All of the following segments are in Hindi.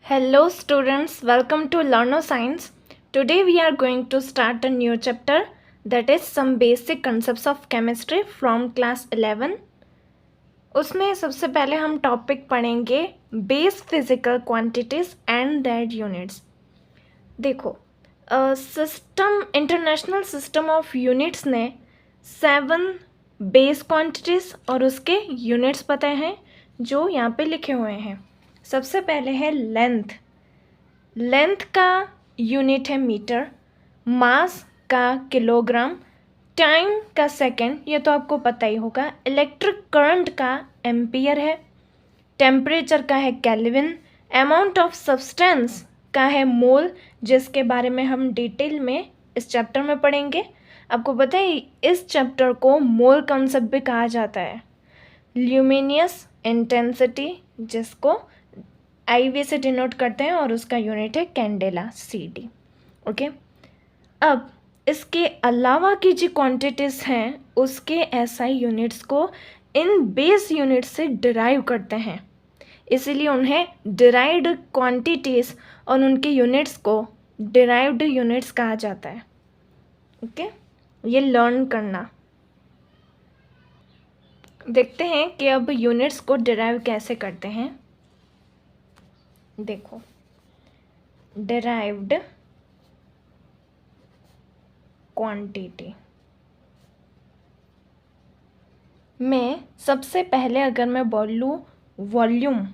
Hello students, welcome to Learno Science. Today we are going to start a new chapter, that is some basic concepts of chemistry from class 11. उसमें सबसे पहले हम टॉपिक पढ़ेंगे base physical quantities and that units. देखो, system international system of units ने 7 बेस क्वांटिटीज और उसके यूनिट्स बताए हैं जो यहाँ पे लिखे हुए हैं. सबसे पहले है लेंथ. लेंथ का यूनिट है मीटर, मास का किलोग्राम, टाइम का सेकेंड, ये तो आपको पता ही होगा, इलेक्ट्रिक करंट का एम्पियर है, टेम्परेचर का है केल्विन, अमाउंट ऑफ सब्सटेंस का है मोल, जिसके बारे में हम डिटेल में इस चैप्टर में पढ़ेंगे. आपको पता है इस चैप्टर को मोल कॉन्सेप्ट भी कहा जाता है. ल्यूमिनियस इंटेंसिटी, जिसको IV से डिनोट करते हैं, और उसका यूनिट है कैंडेला, CD. ओके, अब इसके अलावा की जो क्वांटिटीज़ हैं उसके SI यूनिट्स को इन बेस यूनिट से डिराइव करते हैं, इसीलिए उन्हें डिराइव्ड क्वांटिटीज़ और उनके यूनिट्स को डिराइव्ड यूनिट्स कहा जाता है. ओके, ये लर्न करना. देखते हैं कि अब यूनिट्स को डिराइव कैसे करते हैं. देखो, डिराइव्ड क्वांटिटी में सबसे पहले अगर मैं बोलूँ वॉल्यूम,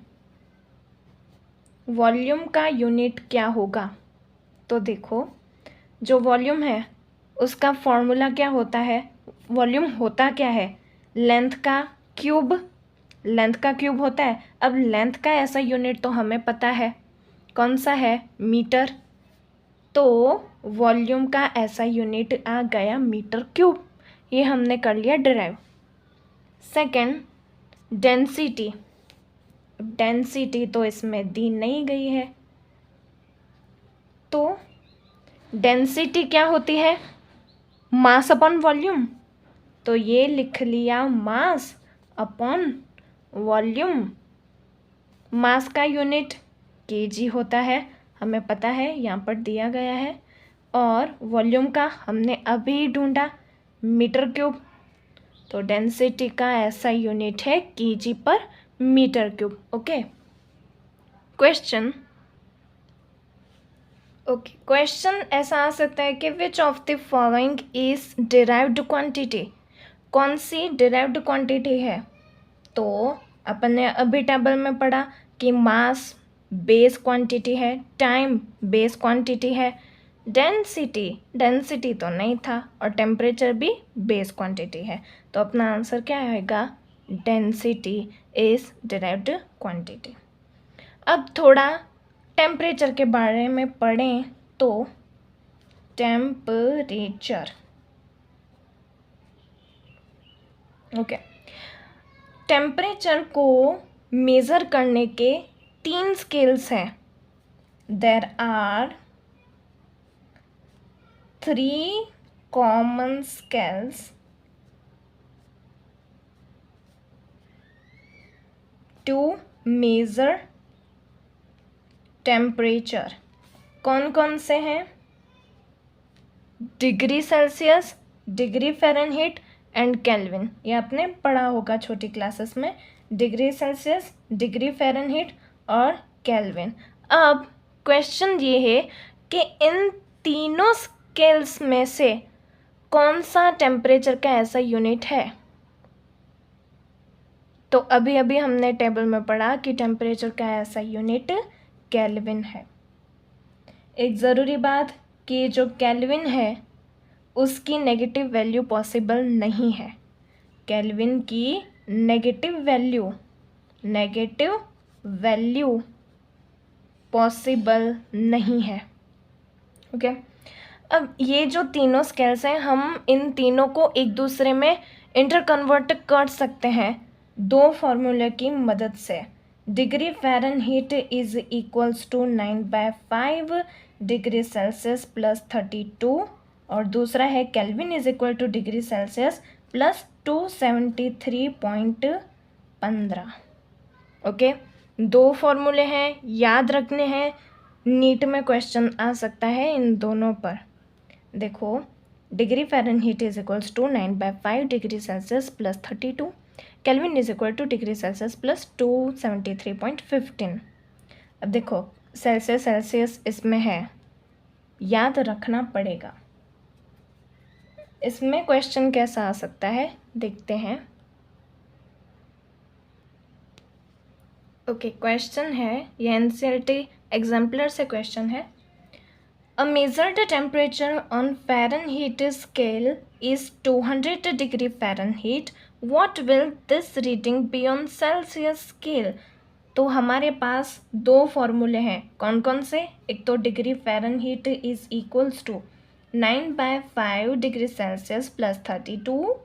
वॉल्यूम का यूनिट क्या होगा, तो देखो जो वॉल्यूम है उसका फॉर्मूला क्या होता है. वॉल्यूम होता क्या है, लेंथ का क्यूब, लेंथ का क्यूब होता है. अब लेंथ का ऐसा यूनिट तो हमें पता है, कौन सा है, मीटर. तो वॉल्यूम का ऐसा यूनिट आ गया मीटर क्यूब, ये हमने कर लिया डिराइव. Second, density. डेंसिटी तो इसमें दी नहीं गई है, तो डेंसिटी क्या होती है, मास अपॉन वॉल्यूम. तो ये लिख लिया मास अपॉन वॉल्यूम. मास का यूनिट kg होता है, हमें पता है, यहाँ पर दिया गया है. और वॉल्यूम का हमने अभी ढूंढा, मीटर क्यूब. तो डेंसिटी का ऐसा यूनिट है kg पर metre cube. Okay, question. Okay, question ऐसा आ सकता है कि which of the following is derived quantity. कौन सी डिराइव्ड क्वांटिटी है. तो अपन ने अभी टेबल में पढ़ा कि मास बेस क्वांटिटी है, टाइम बेस क्वांटिटी है, डेंसिटी, डेंसिटी तो नहीं था, और टेम्परेचर भी बेस क्वांटिटी है. तो अपना आंसर क्या आएगा, डेंसिटी इज डिराइव्ड क्वांटिटी. अब थोड़ा टेम्परेचर के बारे में पढ़ें तो टेम्परेचर. ओके, टेम्परेचर को मेज़र करने के 3 स्केल्स हैं. There are 3 common scales to measure temperature. कौन कौन से हैं, degree Celsius, degree Fahrenheit and kelvin. ये आपने पढ़ा होगा छोटी क्लासेस में, डिग्री सेल्सियस, डिग्री फ़ारेनहीट और केल्विन. अब क्वेश्चन ये है कि इन तीनों स्केल्स में से कौन सा टेम्परेचर का ऐसा यूनिट है. तो अभी अभी हमने टेबल में पढ़ा कि टेम्परेचर का ऐसा यूनिट केल्विन है. एक ज़रूरी बात कि जो केल्विन है उसकी नेगेटिव वैल्यू पॉसिबल नहीं है. केल्विन की नेगेटिव वैल्यू पॉसिबल नहीं है. ओके, अब ये जो तीनों स्केल्स हैं, हम इन तीनों को एक दूसरे में इंटरकन्वर्ट कर सकते हैं 2 फार्मूले की मदद से. Degree Fahrenheit is equals to 9/5 degree Celsius plus 32, और दूसरा है kelvin is equal to degree Celsius plus 273.15. Okay, दो फॉर्मूले हैं, याद रखने हैं, नीट में क्वेश्चन आ सकता है इन दोनों पर। देखो, degree Fahrenheit is equals to 9/5 degree Celsius plus 32, kelvin is equal to degree Celsius plus 273.15। अब देखो, सेल्सियस इसमें है, याद रखना पड़ेगा। इसमें क्वेश्चन कैसा आ सकता है देखते हैं। ओके, क्वेश्चन है, ये एनसीईआरटी एग्जाम्पलर से क्वेश्चन है। A measured temperature on Fahrenheit scale is 200 degree Fahrenheit. What will this reading be on Celsius scale? तो हमारे पास दो फॉर्मूले हैं, कौन कौन से? एक तो degree Fahrenheit is equals to 9/5 degree Celsius plus 32,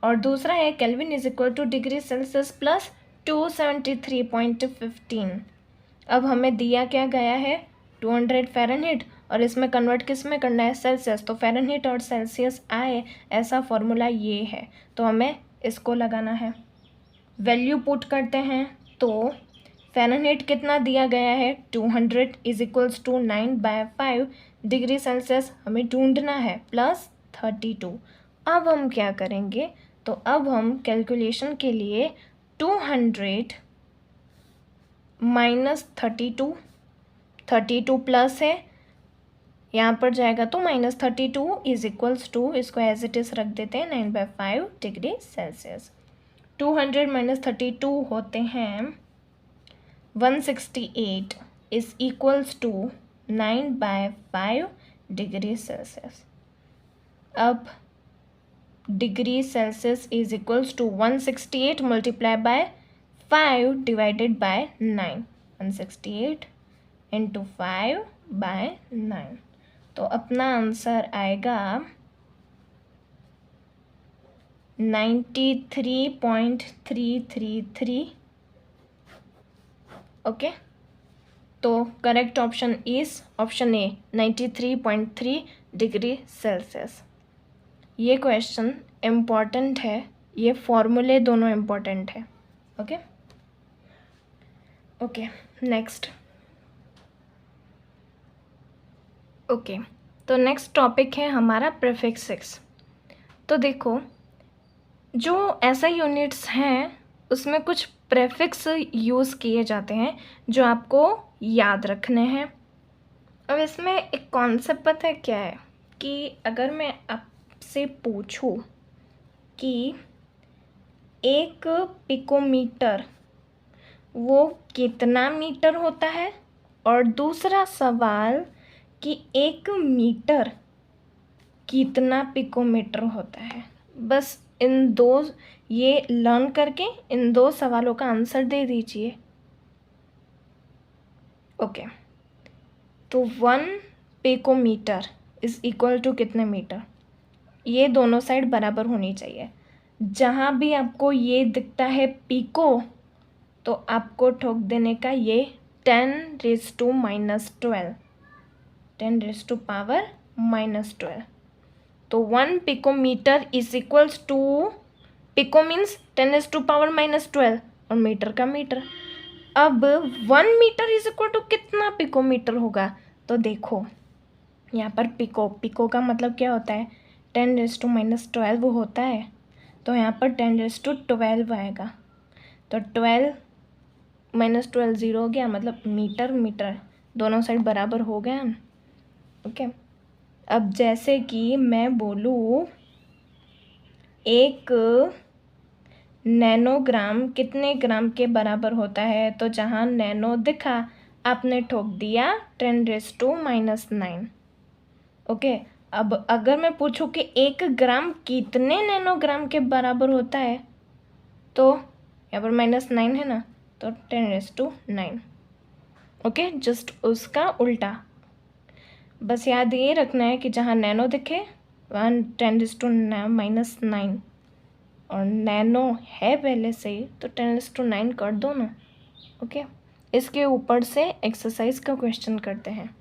और दूसरा है kelvin is equal to degree Celsius plus 273.15। अब हमें दिया क्या गया है? 200 फ़ारेनहीट, और इसमें कन्वर्ट किस में करना है? सेल्सियस। तो फ़ारेनहीट और सेल्सियस आए, ऐसा फॉर्मूला ये है, तो हमें इसको लगाना है। वैल्यू पुट करते हैं तो फ़ारेनहीट कितना दिया गया है? 200 is equals to 9/5 degree Celsius हमें ढूंढना है प्लस 32। अब हम क्या करेंगे? तो अब हम कैलकुलेशन के लिए 200 माइनस 32 प्लस है, यहाँ पर जाएगा तो -32 इज इक्वल्स टू, इसको एज इट इज़ रख देते हैं 9/5 डिग्री सेल्सियस। 200 माइनस 32 होते हैं 168 is equals to 9/5 degree Celsius. अब degree Celsius is equals to 168 multiply by 5 divided by 9, 168 into 5/9। तो अपना आंसर आएगा 93.333। ओके, तो correct option is option A, 93.3 degree Celsius. ये क्वेश्चन इम्पॉर्टेंट है, ये फॉर्मूले दोनों इम्पॉर्टेंट है। Okay okay, next. ओके, तो नेक्स्ट टॉपिक है हमारा प्रीफिक्सेस। तो देखो, जो ऐसा यूनिट्स हैं उसमें कुछ प्रीफिक्स यूज़ किए जाते हैं जो आपको याद रखने हैं। अब इसमें एक कॉन्सेप्ट पता है क्या है, कि अगर मैं आपसे पूछूं कि एक पिकोमीटर वो कितना मीटर होता है, और दूसरा सवाल कि 1 मीटर कितना पिकोमीटर होता है, बस इन दो, ये लर्न करके इन दो सवालों का आंसर दे दीजिए। ओके, तो 1 पिकोमीटर इज इक्वल टू कितने मीटर? ये दोनों साइड बराबर होनी चाहिए। जहाँ भी आपको ये दिखता है पिको, तो आपको ठोक देने का ये 10⁻⁻12, 10⁻⁻12। तो 1 picometre is equals to, pico means 10⁻⁻12 और मीटर का मीटर। अब 1 मीटर इज इक्वल टू कितना पिकोमीटर होगा? तो देखो, यहाँ पर पिको का मतलब क्या होता है? 10⁻⁻12 होता है, तो यहाँ पर 10⁻12 आएगा। तो 12 - 12 0 हो गया, मतलब मीटर दोनों साइड बराबर हो गया। ओके, अब जैसे कि मैं बोलूँ 1 नैनोग्राम कितने ग्राम के बराबर होता है, तो जहाँ नैनो दिखा आपने ठोक दिया 10⁻⁻9। ओके, अब अगर मैं पूछूं कि 1 ग्राम कितने नैनोग्राम के बराबर होता है, तो यहाँ पर -9 है ना, तो 10⁻9। ओके, जस्ट उसका उल्टा। बस याद ये रखना है कि जहाँ नैनो दिखे वहाँ 10⁻⁻9, और नैनो है पहले से ही, तो 10⁻9 कर दो ना। ओके, इसके ऊपर से एक्सरसाइज का क्वेश्चन करते हैं।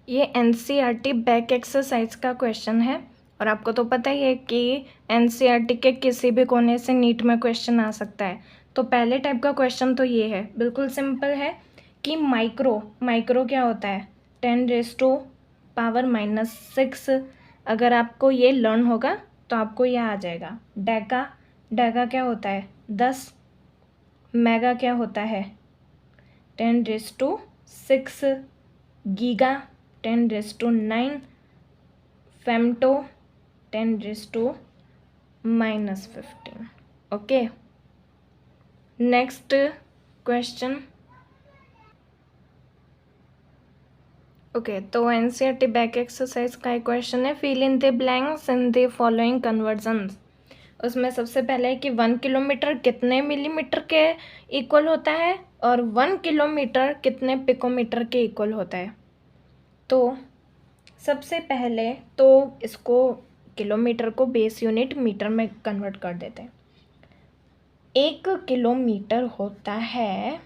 ये एनसीईआरटी बैक एक्सरसाइज का क्वेश्चन है, और आपको तो पता ही है कि एनसीईआरटी के किसी भी कोने से नीट में क्वेश्चन आ सकता है। तो पहले टाइप का क्वेश्चन तो ये है, बिल्कुल सिंपल है कि माइक्रो क्या होता है, 10⁻⁻⁻6। अगर आपको ये लर्न होगा तो आपको ये आ जाएगा। डेका क्या होता है, 10। मेगा क्या होता है, 10⁻6। Giga 10⁻9। Femto 10⁻⁻15। Okay, next question. Okay, तो एनसीईआरटी बैक एक्सरसाइज का एक क्वेश्चन है, fill in the blanks in the following conversions. उसमें सबसे पहले है कि 1 किलोमीटर कितने मिलीमीटर के इक्वल होता है और 1 किलोमीटर कितने पिकोमीटर के इक्वल होता है। तो सबसे पहले तो इसको किलोमीटर को बेस यूनिट मीटर में कन्वर्ट कर देते हैं। 1 किलोमीटर होता है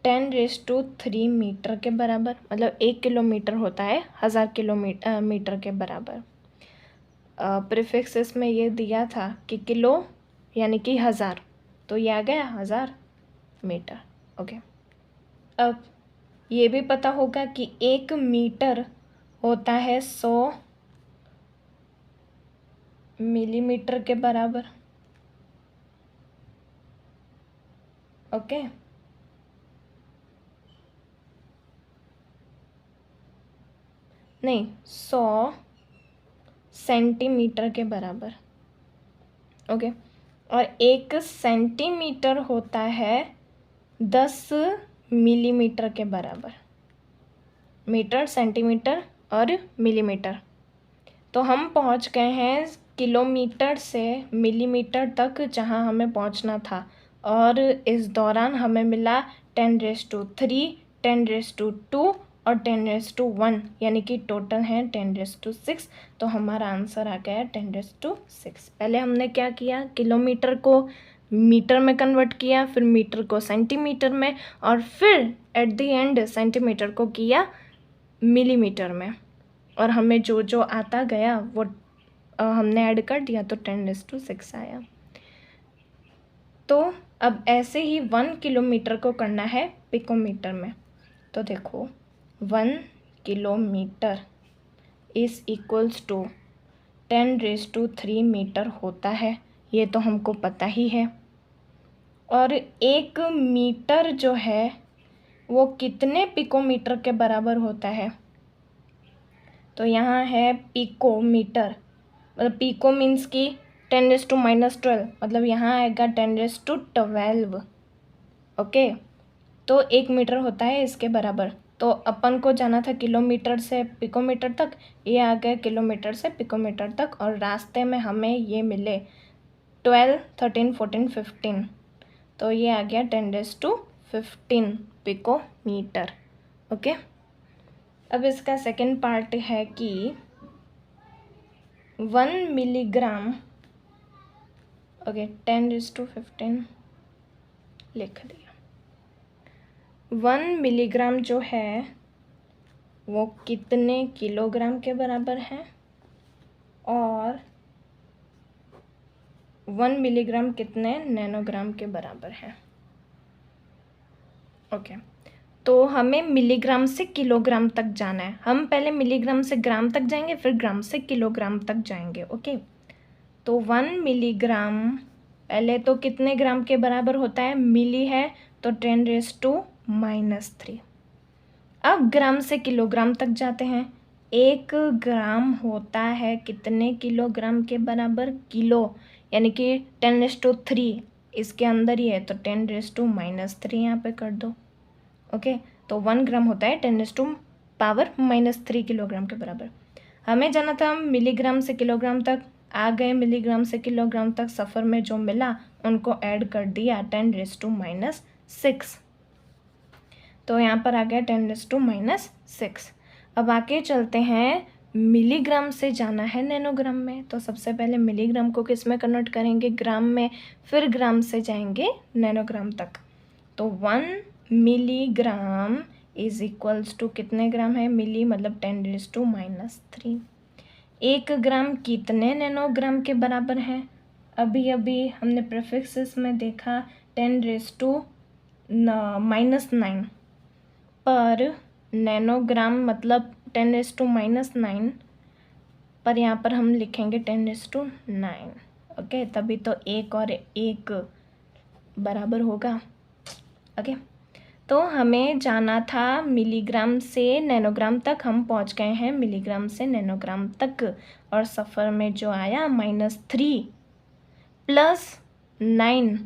10⁻³ मीटर के बराबर, मतलब 1 किलोमीटर होता है 1000 किलोमीटर मीटर के बराबर। प्रीफिक्स इसमें ये दिया था कि किलो यानी कि 1000, तो ये आ गया 1000 मीटर। ओके, अब ये भी पता होगा कि 1 मीटर होता है 100 मिलीमीटर के बराबर। ओके, नहीं, 100 सेंटीमीटर के बराबर। ओके, और 1 सेंटीमीटर होता है 10 मिलीमीटर के बराबर। मीटर, सेंटीमीटर और मिलीमीटर। तो हम पहुंच गए हैं किलोमीटर से मिलीमीटर तक जहां हमें पहुंचना था, और इस दौरान हमें मिला 10⁻3, 10⁻2 और 10⁻1, यानी कि टोटल है 10⁻6। तो हमारा आंसर आ गया 10⁻6। पहले हमने क्या किया, किलोमीटर को मीटर में कन्वर्ट किया, फिर मीटर को सेंटीमीटर में, और फिर एट द एंड सेंटीमीटर को किया मिलीमीटर में, और हमें जो जो आता गया वो हमने ऐड कर दिया, तो 10⁻6 आया। तो अब ऐसे ही 1 किलोमीटर को करना है पिकोमीटर में। तो देखो, 1 kilometre is equals to 10⁻³ metre होता है, ये तो हमको पता ही है। और 1 मीटर जो है वो कितने पिकोमीटर के बराबर होता है, तो यहाँ है पिकोमीटर, मतलब पिको मीन्स की 10⁻⁻12, मतलब यहाँ आएगा 10⁻12। ओके, तो 1 मीटर होता है इसके बराबर। तो अपन को जाना था किलोमीटर से पिकोमीटर तक, ये आ गया किलोमीटर से पिकोमीटर तक, और रास्ते में हमें ये मिले 12, 13, 14, 15, तो ये आ गया 10⁻15 पिकोमीटर। ओके, अब इसका सेकंड पार्ट है कि 1 मिलीग्राम, ओके 10⁻15 लिख दिया। 1 मिलीग्राम जो है वो कितने किलोग्राम के बराबर है, और 1 मिलीग्राम कितने नैनोग्राम के बराबर है। ओके, तो हमें मिलीग्राम से किलोग्राम तक जाना है। हम पहले मिलीग्राम से ग्राम तक जाएंगे, फिर ग्राम से किलोग्राम तक जाएंगे। ओके, तो 1 मिलीग्राम पहले तो कितने ग्राम के बराबर होता है, मिली है तो 10⁻³ अब ग्राम से किलोग्राम तक जाते हैं। 1 ग्राम होता है कितने किलोग्राम के बराबर, किलो, यानी कि 10⁻3 इसके अंदर ही है, तो 10⁻³ यहाँ पे कर दो। ओके, तो 1 ग्राम होता है 10⁻³ किलोग्राम के बराबर। हमें जाना था मिलीग्राम से किलोग्राम तक, आ गए मिलीग्राम से किलोग्राम तक, सफ़र में जो मिला उनको ऐड कर दिया 10⁻6, तो यहाँ पर आ गया 10⁻6। अब आगे चलते हैं, मिलीग्राम से जाना है नैनोग्राम में, तो सबसे पहले मिलीग्राम को किस में कन्वर्ट करेंगे, ग्राम में, फिर ग्राम से जाएंगे नैनोग्राम तक। तो 1 मिलीग्राम इज इक्वल्स टू कितने ग्राम है, मिली मतलब 10⁻⁻3। 1 ग्राम कितने नैनोग्राम के बराबर है, अभी अभी हमने प्रीफिक्सेस में देखा 10⁻⁻9 पर नैनोग्राम मतलब 10⁻⁻9, पर यहाँ पर हम लिखेंगे 10⁻9। ओके, तभी तो 1 और 1 बराबर होगा। ओके, तो हमें जाना था मिलीग्राम से नैनोग्राम तक, हम पहुँच गए हैं मिलीग्राम से नैनोग्राम तक, और सफ़र में जो आया -3 + 9,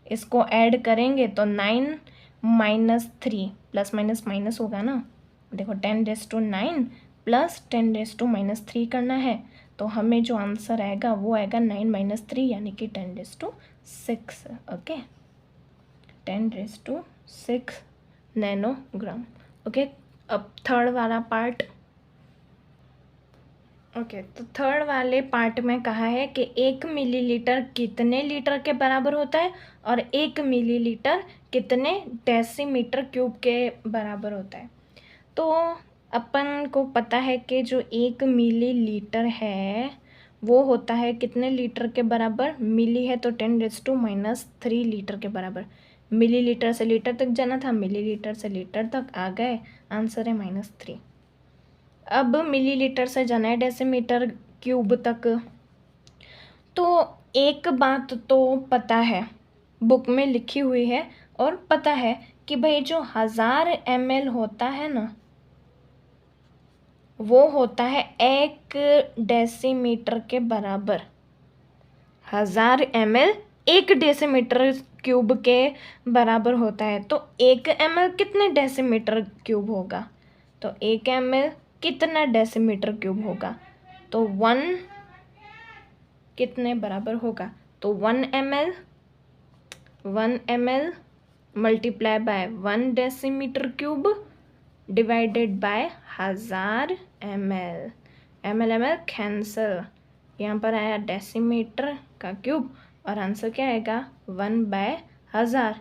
इसको ऐड करेंगे तो 9 - 3, प्लस माइनस माइनस होगा ना। देखो 10⁻9 + 10⁻³ करना है, तो हमें जो आंसर आएगा वो आएगा 9 - 3 यानी कि 10⁻6। Okay, 10⁻6 nanogram. ओके, अब थर्ड वाला पार्ट। ओके, तो थर्ड वाले पार्ट में कहा है कि 1 मिलीलीटर कितने लीटर के बराबर होता है और 1 मिलीलीटर कितने डेसीमीटर क्यूब के बराबर होता है। तो अपन को पता है कि जो 1 मिलीलीटर है वो होता है कितने लीटर के बराबर, मिली है तो 10⁻³ लीटर के बराबर। मिलीलीटर से लीटर तक जाना था, मिलीलीटर से लीटर तक आ गए, आंसर है -3। अब मिलीलीटर से जाना है डेसीमीटर क्यूब तक। तो एक बात तो पता है, बुक में लिखी हुई है और पता है कि भाई जो 1000 ml होता है ना, वो होता है 1 डेसीमीटर के बराबर। 1000 ml 1 डेसीमीटर क्यूब के बराबर होता है। तो 1 ml कितने डेसीमीटर क्यूब होगा, तो 1 ml कितना डेसीमीटर क्यूब होगा, तो 1 कितने बराबर होगा, तो 1 ml multiply by 1 decimetre cube divided by 1000 ml। ml cancel, यहाँ पर आया डेसीमीटर का क्यूब और आंसर क्या आएगा 1/1000,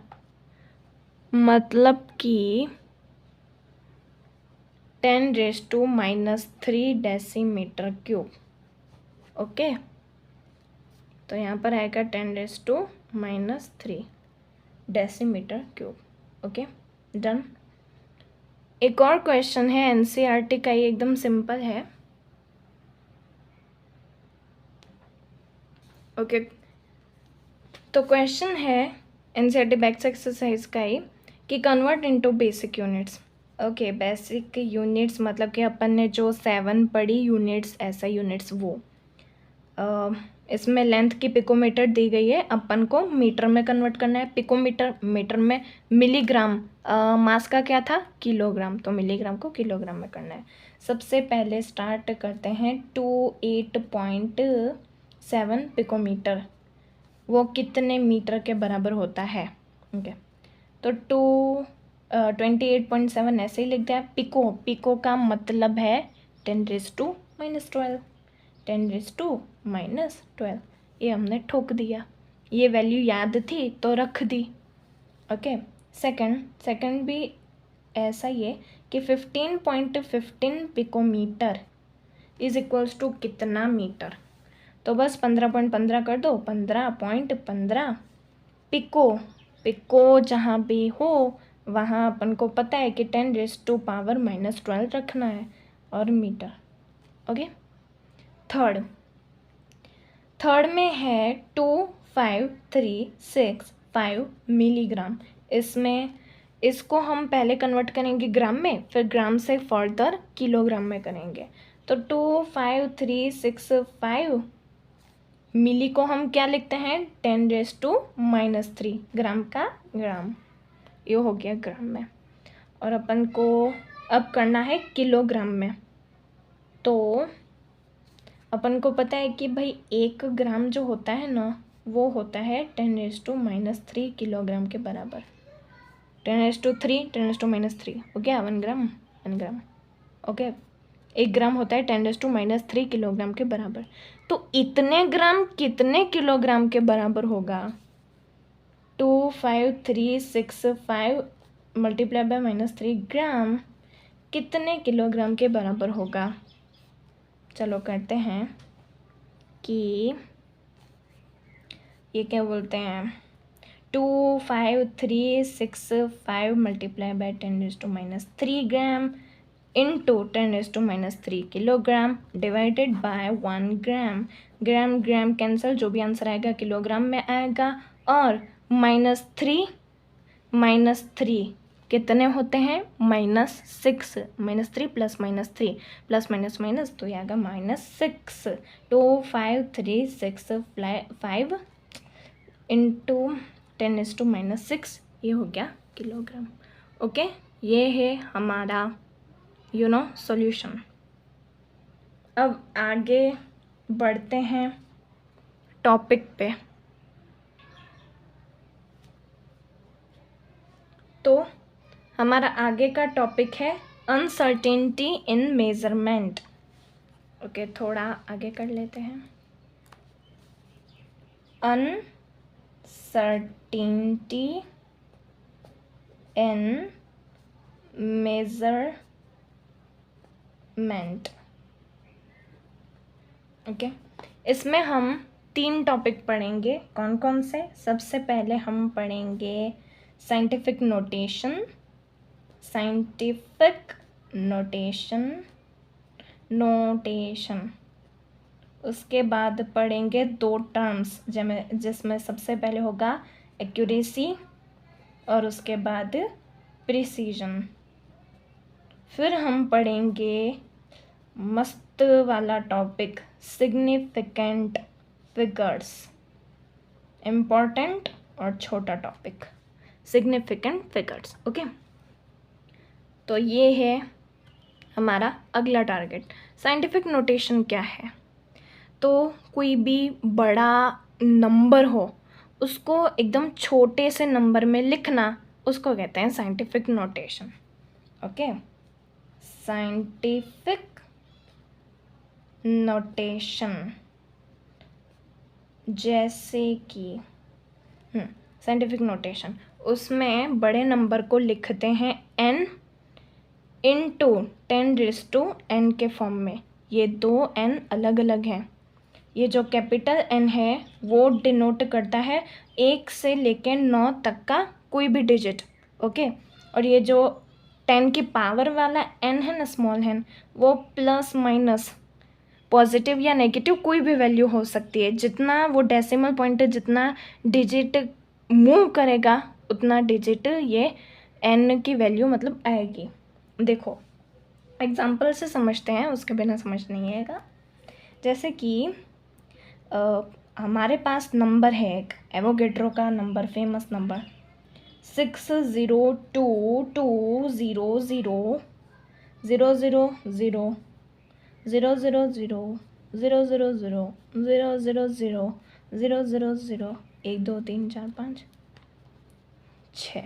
मतलब कि 10⁻³ डेसीमीटर क्यूब। ओके, तो यहाँ पर आएगा 10⁻³ डेसीमीटर क्यूब। Okay, done. एक और क्वेश्चन है एनसीईआरटी का, ये एकदम सिंपल है। ओके, तो क्वेश्चन है एनसीईआरटी बैक एक्सरसाइज का ही कि convert into basic units. Okay, basic units मतलब कि अपन ने जो 7 पढ़ी यूनिट्स, ऐसा यूनिट्स वो इसमें लेंथ की पिकोमीटर दी गई है, अपन को मीटर में कन्वर्ट करना है। पिकोमीटर मीटर में, मिलीग्राम मास का क्या था, किलोग्राम, तो मिलीग्राम को किलोग्राम में करना है। सबसे पहले स्टार्ट करते हैं 28.7 पिकोमीटर, वो कितने मीटर के बराबर होता है। ओके, तो 28.7 ऐसे ही लिख दिया। पिको, पिको का मतलब है 10⁻⁻12, 10⁻⁻12, ये हमने ठोक दिया, ये वैल्यू याद थी तो रख दी। ओके, सेकंड भी ऐसा ही है कि 15.15 पिकोमीटर इज इक्वल्स टू कितना मीटर, तो बस 15.15 कर दो, 15.15 पिको। पिको जहाँ भी हो वहाँ अपन को पता है कि 10⁻⁻12 रखना है, और मीटर। ओके, थर्ड में है 25365 मिलीग्राम। इसमें इसको हम पहले कन्वर्ट करेंगे ग्राम में, फिर ग्राम से फर्दर किलोग्राम में करेंगे। तो 25365 मिली को हम क्या लिखते हैं 10⁻³ ग्राम का ग्राम, ये हो गया ग्राम में। और अपन को अब करना है किलोग्राम में, तो अपन को पता है कि भाई 1 ग्राम जो होता है ना वो होता है 10⁻³ किलोग्राम के बराबर। 10⁻³ 10⁻³ हो गया 1 ग्राम। ओके, 1 ग्राम होता है 10⁻³ किलोग्राम के बराबर। तो इतने ग्राम कितने किलोग्राम के बराबर होगा, 25365 मल्टीप्लाई बाय -3 ग्राम कितने किलोग्राम के बराबर होगा? चलो करते हैं कि ये क्या बोलते हैं 25365 multiply by 10⁻³ gram into 10⁻³ kilogram divided by 1 gram. Gram gram cancel, जो भी आंसर आएगा किलोग्राम में आएगा। और -3 कितने होते हैं? -6। -3 प्लस -3 प्लस माइनस माइनस तो ये आएगा -6। 25365 इंटू 10⁻⁻6 ये हो गया किलोग्राम। ओके, ये है हमारा सॉल्यूशन। अब आगे बढ़ते हैं टॉपिक पे। तो हमारा आगे का टॉपिक है अनसर्टेनिटी इन मेजरमेंट। ओके, थोड़ा आगे कर लेते हैं। अनसर्टेनिटी इन मेजरमेंट। ओके, इसमें हम 3 टॉपिक पढ़ेंगे। कौन कौन से? सबसे पहले हम पढ़ेंगे साइंटिफिक नोटेशन। उसके बाद पढ़ेंगे 2 टर्म्स जिसमें सबसे पहले होगा एक्यूरेसी और उसके बाद प्रिसीजन। फिर हम पढ़ेंगे मस्त वाला टॉपिक सिग्निफिकेंट फिगर्स। इम्पॉर्टेंट और छोटा टॉपिक सिग्निफिकेंट फिगर्स। ओके, तो ये है हमारा अगला टारगेट। साइंटिफिक नोटेशन क्या है? तो कोई भी बड़ा नंबर हो उसको एकदम छोटे से नंबर में लिखना, उसको कहते हैं scientific notation. Okay, scientific notation जैसे कि साइंटिफिक नोटेशन, उसमें बड़े नंबर को लिखते हैं n इंटू 10⁻n के फॉर्म में। ये 2 n अलग अलग हैं। ये जो कैपिटल N है वो डिनोट करता है 1 से लेकर 9 तक का कोई भी डिजिट। ओके, और ये जो 10 की पावर वाला n है ना, स्मॉल n, वो प्लस माइनस पॉजिटिव या नेगेटिव कोई भी वैल्यू हो सकती है। जितना वो डेसिमल पॉइंट जितना डिजिट मूव करेगा उतना डिजिट ये n की वैल्यू मतलब आएगी। देखो एग्जाम्पल से समझते हैं, उसके बिना समझ नहीं आएगा। जैसे कि हमारे पास नंबर है एक एवोगेड्रो का नंबर, फेमस नंबर 602200000000000000000 1 2 3 4 5 6।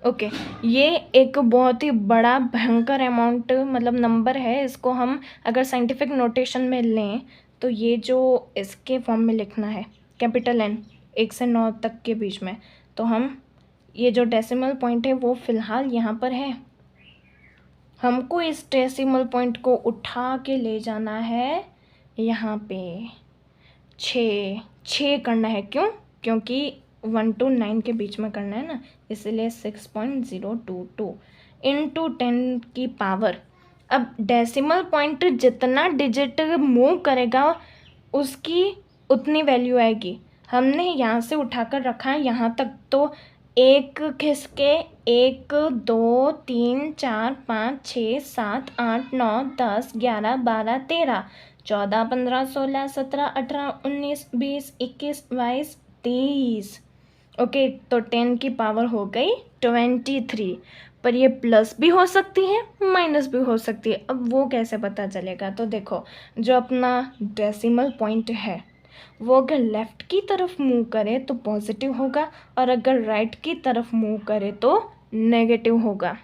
ओके, ये एक बहुत ही बड़ा भयंकर अमाउंट मतलब नंबर है। इसको हम अगर साइंटिफिक नोटेशन में लें तो ये जो इसके फॉर्म में लिखना है कैपिटल N 1 से 9 तक के बीच में, तो हम ये जो डेसिमल पॉइंट है वो फ़िलहाल यहाँ पर है। हमको इस डेसिमल पॉइंट को उठा के ले जाना है यहाँ पे 6 करना है। क्यों? क्योंकि 1 to 9 के बीच में करना है ना, इसलिए 6.022 इंटू 10 की पावर। अब डेसिमल पॉइंट जितना डिजिट मूव करेगा उसकी उतनी वैल्यू आएगी। हमने यहाँ से उठाकर रखा है यहाँ तक, तो 1 खिसके 1 2 3 4 5 6 7 8 9 10 11 12 13 14 15 16 17 18 19 20 21 22 23। ओके, तो 10 की पावर हो गई 23। पर ये प्लस भी हो सकती है माइनस भी हो सकती है। अब वो कैसे पता चलेगा? तो देखो, जो अपना डेसिमल पॉइंट है वो अगर लेफ़्ट की तरफ मूव करे तो पॉजिटिव होगा और अगर राइट की तरफ मूव करे तो नेगेटिव होगा।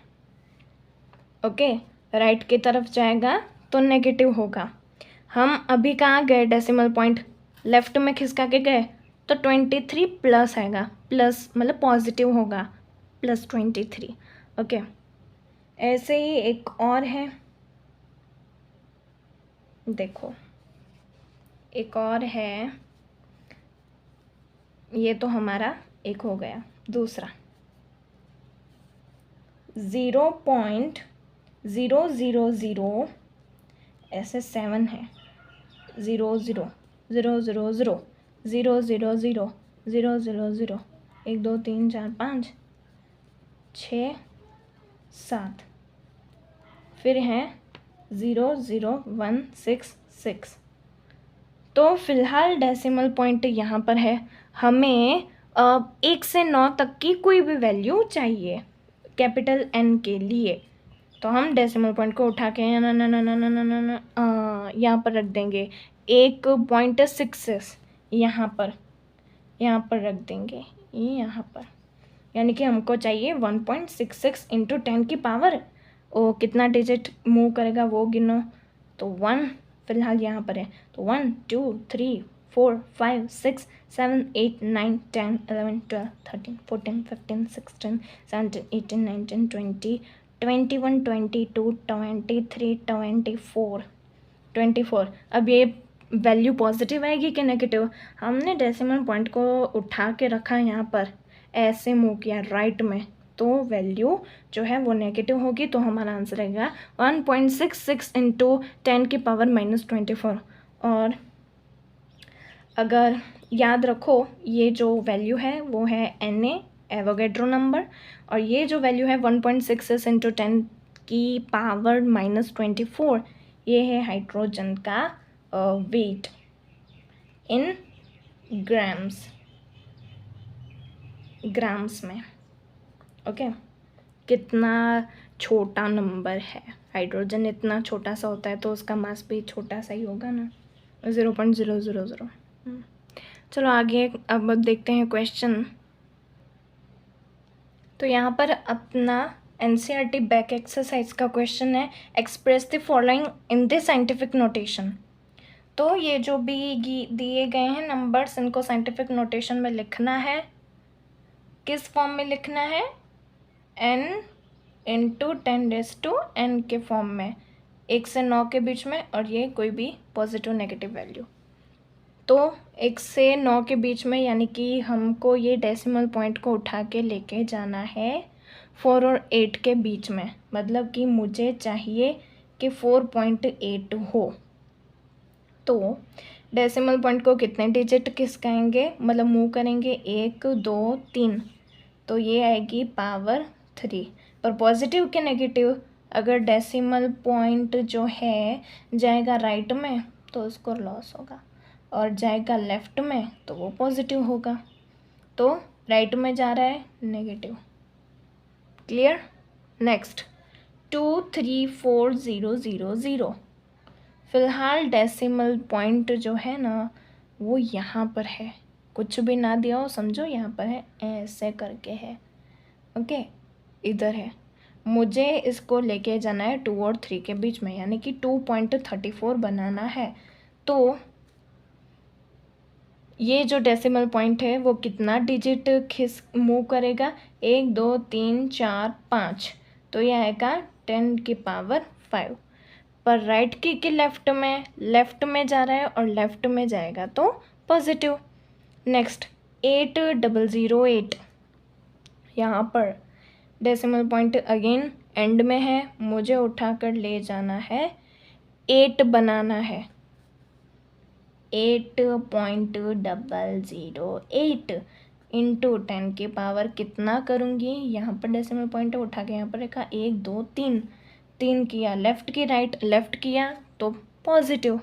ओके, राइट की तरफ जाएगा तो नेगेटिव होगा। हम अभी कहाँ गए? डेसिमल पॉइंट लेफ़्ट में खिसका के गए तो 23 प्लस आएगा। प्लस मतलब पॉजिटिव होगा, +23। ओके, ऐसे ही एक और है, देखो एक और है, ये तो हमारा एक हो गया। दूसरा 0.000 ऐसे 7 है, 0 0 0 0 0 0 0 0 0 0 1 2 3 4 5 6 7, फिर है 00166। तो फिलहाल डेसिमल पॉइंट यहाँ पर है, हमें 1 से 9 तक की कोई भी वैल्यू चाहिए कैपिटल N के लिए। तो हम डेसिमल पॉइंट को उठा के यहाँ पर रख देंगे 1.66, यहाँ पर रख देंगे, ये यहाँ पर, यानी कि हमको चाहिए 1.66 इंटू 10 की पावर। ओ कितना डिजिट मूव करेगा वो गिनो, तो 1 फिलहाल यहाँ पर है, तो 1 2 3 4 5 6 7 8 9 10 11 12 13 14 15 16 17 18 19 20 21 22 23 24 24। अब ये वैल्यू पॉजिटिव आएगी कि नेगेटिव? हमने डेसिमल पॉइंट को उठा के रखा यहाँ पर, ऐसे मूव किया राइट में, तो वैल्यू जो है वो नेगेटिव होगी। तो हमारा आंसर रहेगा 1.66 इंटू 10 की पावर -24। और अगर याद रखो, ये जो वैल्यू है वो है Na एवोगैड्रो नंबर, और ये जो वैल्यू है 1.66 इंटू 10 की पावर -24, ये है हाइड्रोजन का वेट इन ग्राम्स में। ओके, कितना छोटा नंबर है, हाइड्रोजन इतना छोटा सा होता है तो उसका मास भी छोटा सा ही होगा ना, 0.000। चलो आगे अब देखते हैं क्वेश्चन। तो यहाँ पर अपना NCERT बैक एक्सरसाइज का क्वेश्चन है, express the following in the scientific notation. तो ये जो भी दिए गए हैं नंबर्स, इनको साइंटिफिक नोटेशन में लिखना है। किस फॉर्म में लिखना है? n इंटू 10⁻n के फॉर्म में, 1 से 9 के बीच में, और ये कोई भी पॉजिटिव नेगेटिव वैल्यू। तो 1 से 9 के बीच में, यानी कि हमको ये डेसिमल पॉइंट को उठा के लेके जाना है 4 और 8 के बीच में, मतलब कि मुझे चाहिए कि 4.8 हो। तो डेसिमल पॉइंट को कितने डिजिट खिसकाएंगे, मतलब मूव करेंगे, 1 2 3, तो ये आएगी पावर 3। पर पॉजिटिव के नेगेटिव, अगर डेसिमल पॉइंट जो है जाएगा राइट में तो उसको लॉस होगा, और जाएगा लेफ्ट में तो वो पॉजिटिव होगा। तो राइट में जा रहा है नेगेटिव। क्लियर? नेक्स्ट 2 3 4 0 0 0। फिलहाल डेसिमल पॉइंट जो है ना वो यहाँ पर है, कुछ भी ना दिया हो समझो, यहाँ पर है, ऐसे करके है। ओके, इधर है, मुझे इसको लेके जाना है 2 और 3 के बीच में, यानी कि 2.34 बनाना है। तो ये जो डेसिमल पॉइंट है वो कितना डिजिट मूव करेगा, 1 2 3 4 5, तो ये आएगा 10 की पावर 5। पर राइट की लेफ्ट में जा रहा है, और लेफ्ट में जाएगा तो पॉजिटिव। नेक्स्ट 8008, यहाँ पर डेसिमल पॉइंट अगेन एंड में है, मुझे उठाकर ले जाना है, 8 बनाना है, 8.008 इंटू 10 की पावर कितना करूँगी, यहाँ पर डेसिमल पॉइंट उठा के यहाँ पर रखा, 1 2 3 3 किया लेफ्ट की राइट, लेफ्ट किया तो पॉजिटिव।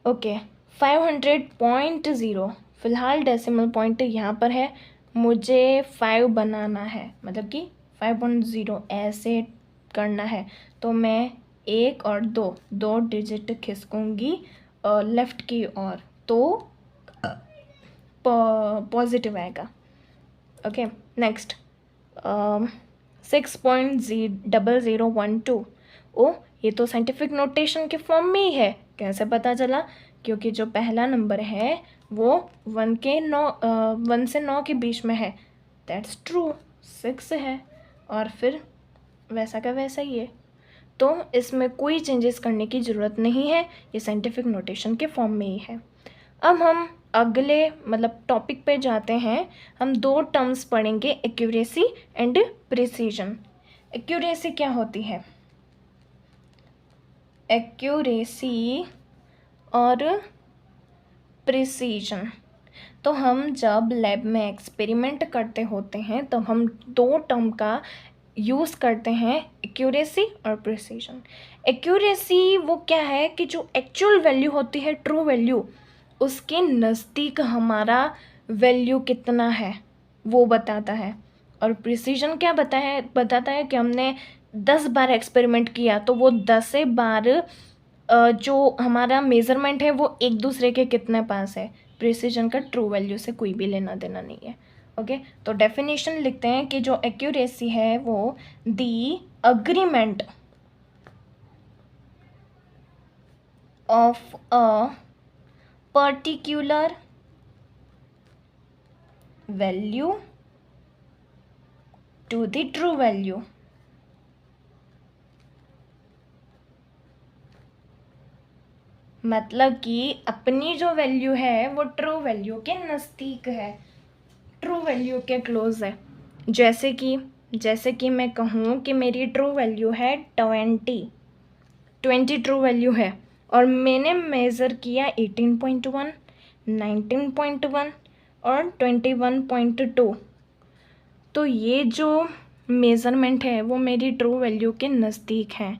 ओके 500.0, फिलहाल डेसिमल पॉइंट यहाँ पर है, मुझे 5 बनाना है, मतलब कि 5.0 ऐसे करना है। तो मैं 1 और 2 डिजिट खिसकूँगी लेफ्ट की ओर, तो पॉजिटिव आएगा। Okay next 6.0012। ओ ये तो साइंटिफिक नोटेशन के फॉर्म में ही है, कैसे पता चला? क्योंकि जो पहला नंबर है वो 1 से 9 के बीच में है, दैट्स ट्रू, 6 है। और फिर वैसा का वैसा ही है, तो इसमें कोई चेंजेस करने की ज़रूरत नहीं है, ये साइंटिफिक नोटेशन के फॉर्म में ही है। अब हम अगले मतलब टॉपिक पे जाते हैं। हम 2 टर्म्स पढ़ेंगे, एक्यूरेसी एंड प्रिसीजन। एक्यूरेसी क्या होती है? एक्यूरेसी और प्रिसीजन, तो हम जब लैब में एक्सपेरिमेंट करते होते हैं तब हम 2 टर्म का यूज़ करते हैं, एक्यूरेसी और प्रिसीजन। एक्यूरेसी वो क्या है कि जो एक्चुअल वैल्यू होती है, ट्रू वैल्यू, उसके नज़दीक हमारा वैल्यू कितना है वो बताता है। और प्रिसीजन क्या बताता है कि हमने 10 बार एक्सपेरिमेंट किया तो वो 10 बार जो हमारा मेज़रमेंट है वो एक दूसरे के कितने पास है। प्रिसीजन का ट्रू वैल्यू से कोई भी लेना देना नहीं है। ओके, तो डेफिनेशन लिखते हैं कि जो एक्यूरेसी है वो the agreement of a particular value to the true value. मतलब कि अपनी जो वैल्यू है वो ट्रू वैल्यू के नज़दीक है, ट्रू वैल्यू के क्लोज है। जैसे कि मैं कहूँ कि मेरी ट्रू वैल्यू है 20 ट्रू वैल्यू है और मैंने मेज़र किया 18.1, 19.1 और 21.2, तो ये जो मेज़रमेंट है वो मेरी ट्रू वैल्यू के नज़दीक है,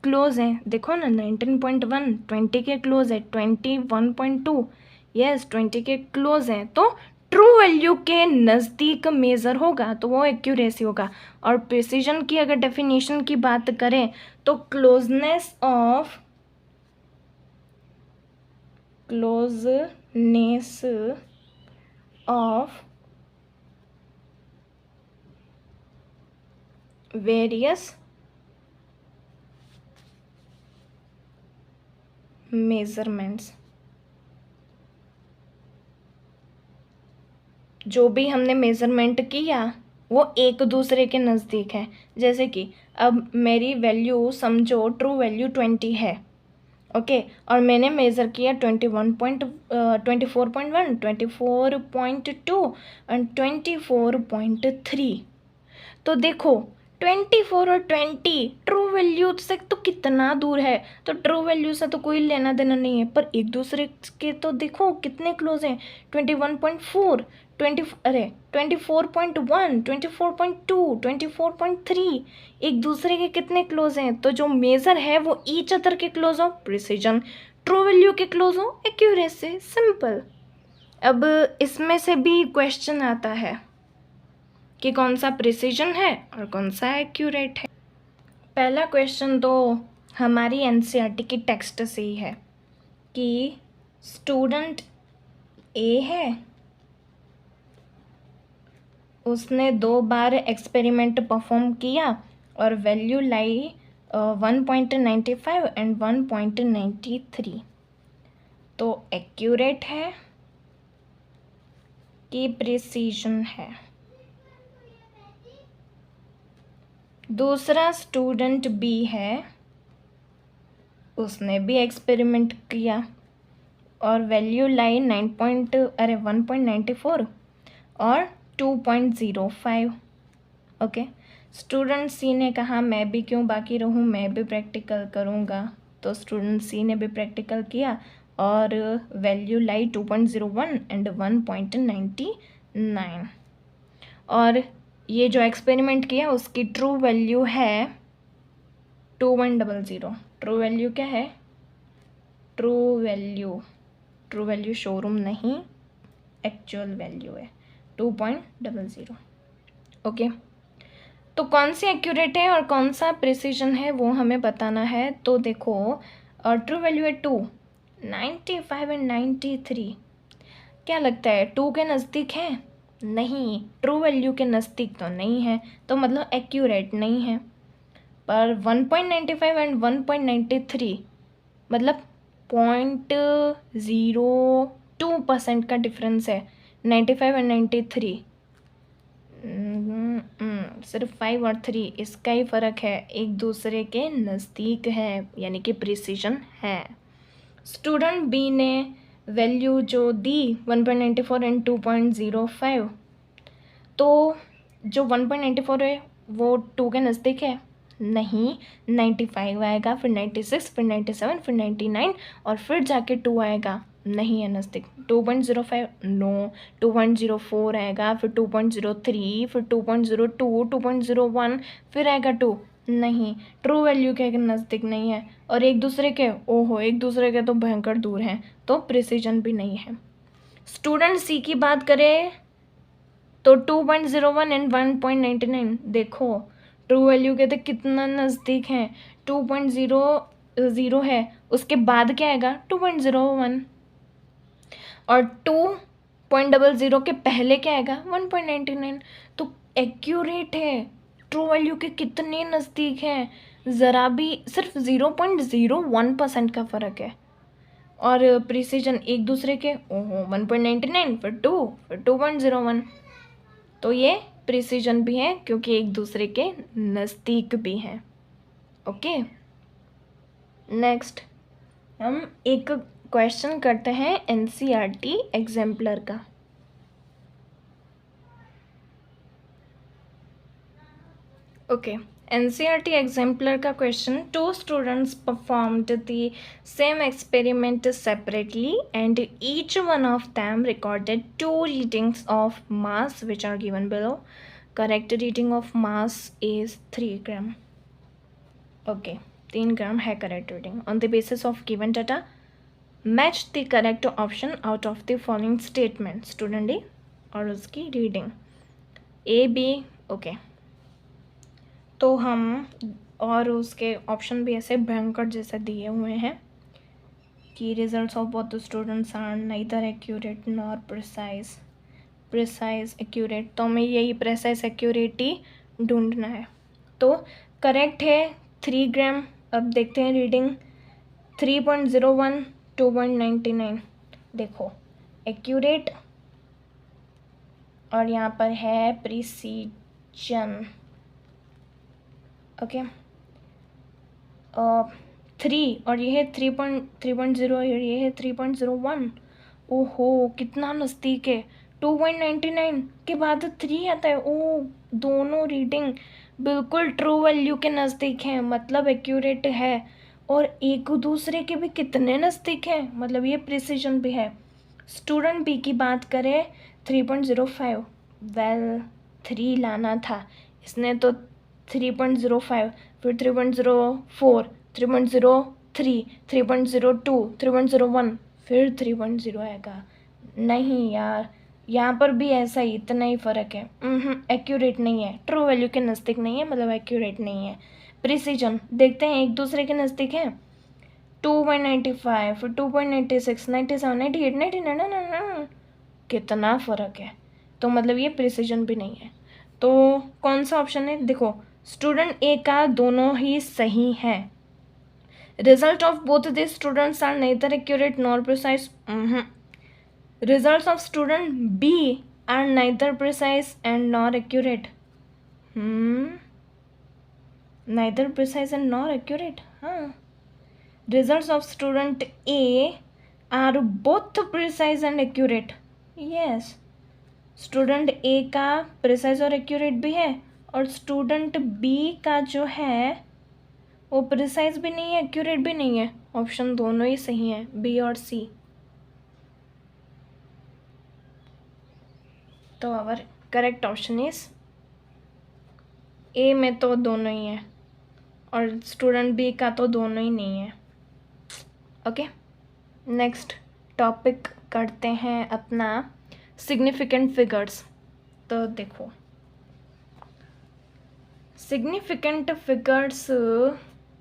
क्लोज है। देखो ना, 19.1 20 के क्लोज है, 21.2 यस 20 के क्लोज है, तो ट्रू वैल्यू के नज़दीक मेज़र होगा तो वो एक्यूरेसी होगा। और प्रिसीजन की अगर डेफिनेशन की बात करें तो क्लोजनेस ऑफ वेरियस मेजरमेंट्स, जो भी हमने मेज़रमेंट किया वो एक दूसरे के नज़दीक है। जैसे कि अब मेरी वैल्यू समझो ट्रू वैल्यू 20 है, ओके, और मैंने मेज़र किया 24.1, 24.2 एंड 24.3। तो देखो 24 और 20 ट्रू वैल्यू से तो कितना दूर है, तो ट्रू वैल्यू से तो कोई लेना देना नहीं है, पर एक दूसरे के तो देखो कितने क्लोज हैं। 21.4, 24.1, 24.2, 24.3 एक दूसरे के कितने क्लोज हैं, तो जो मेज़र है वो ईच अदर के क्लोज हो प्रिसीजन, ट्रू वैल्यू के क्लोज हो एक्यूरेसी, सिंपल। अब इसमें से भी क्वेश्चन आता है कि कौन सा प्रिसीजन है और कौन सा एक्यूरेट है। पहला क्वेश्चन तो हमारी एनसीईआरटी की टेक्स्ट से ही है कि स्टूडेंट ए है, उसने 2 बार एक्सपेरिमेंट परफॉर्म किया और वैल्यू लाई 1.95 एंड 1.93, तो एक्यूरेट है कि प्रिसीजन है। दूसरा स्टूडेंट बी है, उसने भी एक्सपेरिमेंट किया और वैल्यू लाई 1.94 और 2.05, ओके। स्टूडेंट सी ने कहा मैं भी क्यों बाकी रहूं, मैं भी प्रैक्टिकल करूंगा, तो स्टूडेंट सी ने भी प्रैक्टिकल किया और वैल्यू लाई 2.01 एंड 1.99, और ये जो एक्सपेरिमेंट किया उसकी ट्रू वैल्यू है 2100। ट्रू वैल्यू क्या है? ट्रू वैल्यू शोरूम नहीं, एक्चुअल वैल्यू है 2.00, ओके। तो कौन सी एक्यूरेट है और कौन सा प्रिसीजन है वो हमें बताना है। तो देखो ट्रू वैल्यू है 2, 95 एंड 93, क्या लगता है 2 के नज़दीक है? नहीं, ट्रू वैल्यू के नज़दीक तो नहीं है, तो मतलब एक्यूरेट नहीं है। पर 1.95 एंड 1.93 मतलब 0.02% का डिफरेंस है, 95 एंड 93, सिर्फ 5 और 3 इसका ही फ़र्क है, एक दूसरे के नज़दीक है, यानी कि प्रिसीजन है। स्टूडेंट बी ने वैल्यू जो दी 1.94 एंड 2.05, तो जो 1.94 है वो 2 के नज़दीक है नहीं, 95 आएगा, फिर 96, फिर 97, फिर 99 और फिर जाके 2 आएगा, नहीं है नज़दीक। 2.05 नो, 2.04 आएगा, फिर 2.03, फिर 2.02, 2.01, फिर आएगा 2, नहीं, ट्रू वैल्यू के नज़दीक नहीं है। और एक दूसरे के, ओहो, एक दूसरे के तो भयंकर दूर हैं, तो प्रिसीजन भी नहीं है। स्टूडेंट सी की बात करें तो 2.01 एंड 1.99, देखो ट्रू वैल्यू के तो कितना नज़दीक हैं। 2.00 है, उसके बाद क्या आएगा 2.01, और 2.00 के पहले क्या आएगा 1.99, तो एक्यूरेट है। ट्रू वैल्यू के कितने नज़दीक हैं, ज़रा भी, सिर्फ 0.01% का फ़र्क है। और प्रिसीजन एक दूसरे के, ओहो, 1.99, फिर 2, फिर 2.01, तो ये प्रिसीजन भी है क्योंकि एक दूसरे के नज़दीक भी हैं। ओके, नेक्स्ट हम एक क्वेश्चन करते हैं एनसीईआरटी एग्जाम्पलर का। ओके, एनसीईआरटी एग्जाम्पलर का question, 2 students performed the same experiment separately and each one of them recorded 2 readings of mass which are given below. Correct reading of mass is 3 gram. Okay, 3 ग्राम है correct reading. On the basis of given data match the correct option out of the following statement. Student D और उसकी रीडिंग ए बी। ओके, तो हम और उसके ऑप्शन भी ऐसे भयंकर जैसे दिए हुए हैं कि results of both the students are neither accurate nor precise accurate, तो हमें यही प्रिसाइज एक्यूरेटी ढूंढना है। तो करेक्ट है 3 ग्राम। अब देखते हैं रीडिंग 3.01, 2.99, देखो एक्यूरेट और यहाँ पर है प्रिसीजन। ओके, 3 और ये है 3.0 और ये है 3.01। ओहो, कितना नज़दीक है। 2.99 के बाद 3 आता है। ओह, दोनों रीडिंग बिल्कुल ट्रू वैल्यू के नज़दीक हैं, मतलब एक्यूरेट है। और एक दूसरे के भी कितने नज़दीक हैं, मतलब ये प्रिसीजन भी है। स्टूडेंट बी की बात करें 3.05, वेल 3 लाना था, इसने तो 3.05, फिर 3.04, 3.03, 3.02, 3.01, फिर 3.0 आएगा। नहीं यार, यहाँ पर भी ऐसा ही, इतना ही फ़र्क है। एक्यूरेट नहीं है, ट्रू वैल्यू के नज़दीक नहीं है, मतलब एक्यूरेट नहीं है। प्रिसीजन देखते हैं, एक दूसरे के नज़दीक है। 2.95, फिर 2.96, 97, 98, 99, कितना फ़र्क है, तो मतलब ये प्रिसीजन भी नहीं है। तो कौन सा ऑप्शन है, देखो स्टूडेंट ए का दोनों ही सही है। Result of both this students are neither accurate nor precise. Results of student B are neither precise and nor accurate. Neither precise and nor accurate, हाँ। Results of student A are both precise and accurate, yes. Student A का प्रिसाइज और एक्यूरेट भी है, और स्टूडेंट बी का जो है वो प्रिसाइज भी नहीं है, एक्यूरेट भी नहीं है। ऑप्शन दोनों ही सही है, बी और सी। तो our correct option is A में तो दोनों ही है, और स्टूडेंट बी का तो दोनों ही नहीं है। ओके, नेक्स्ट टॉपिक करते हैं अपना सिग्निफिकेंट फिगर्स। तो देखो, सिग्निफिकेंट फिगर्स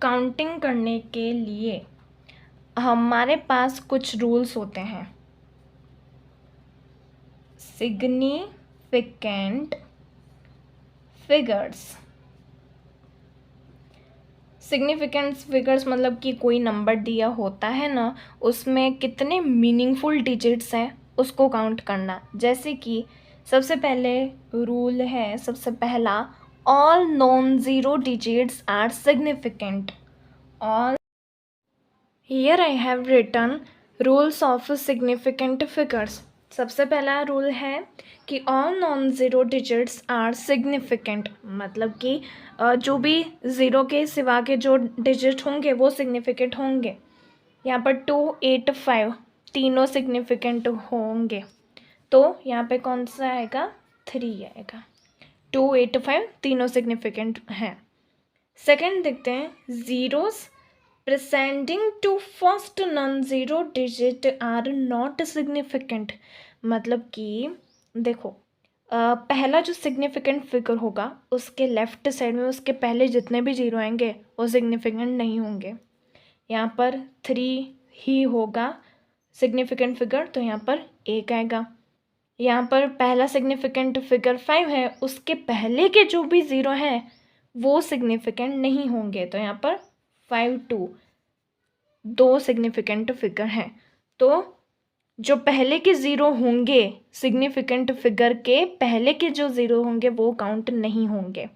काउंटिंग करने के लिए हमारे पास कुछ रूल्स होते हैं। सिग्निफिकेंट फिगर्स, सिग्निफिकेंट फिगर्स मतलब कि कोई नंबर दिया होता है ना, उसमें कितने मीनिंगफुल डिजिट्स हैं उसको काउंट करना। जैसे कि सबसे पहले रूल है, सबसे पहला, all non-zero digits are significant. All Here I have written rules of significant figures. सबसे पहला रूल है कि all non-zero digits are significant, मतलब कि जो भी ज़ीरो के सिवा के जो डिजिट होंगे वो सिग्निफिकेंट होंगे. यहाँ पर 2, 8, 5 तीनों सिग्निफिकेंट होंगे. तो यहाँ पे कौन सा आएगा? 3 आएगा. 2, 8, 5 तीनों सिग्निफिकेंट हैं. सेकेंड देखते हैं, zeros presenting to first non-zero digit are not significant. मतलब कि देखो, पहला जो सिग्निफिकेंट फिगर होगा उसके लेफ्ट साइड में उसके पहले जितने भी जीरो आएंगे वो सिग्निफिकेंट नहीं होंगे. यहाँ पर 3 ही होगा सिग्निफिकेंट फिगर, तो यहाँ पर 1 आएगा. यहाँ पर पहला सिग्निफिकेंट फिगर 5 है, उसके पहले के जो भी ज़ीरो हैं वो सिग्निफिकेंट नहीं होंगे, तो यहाँ पर 5, 2 दो सिग्निफिकेंट फिगर हैं. तो जो पहले के ज़ीरो होंगे सिग्निफिकेंट फिगर के पहले के जो ज़ीरो होंगे वो काउंट नहीं होंगे.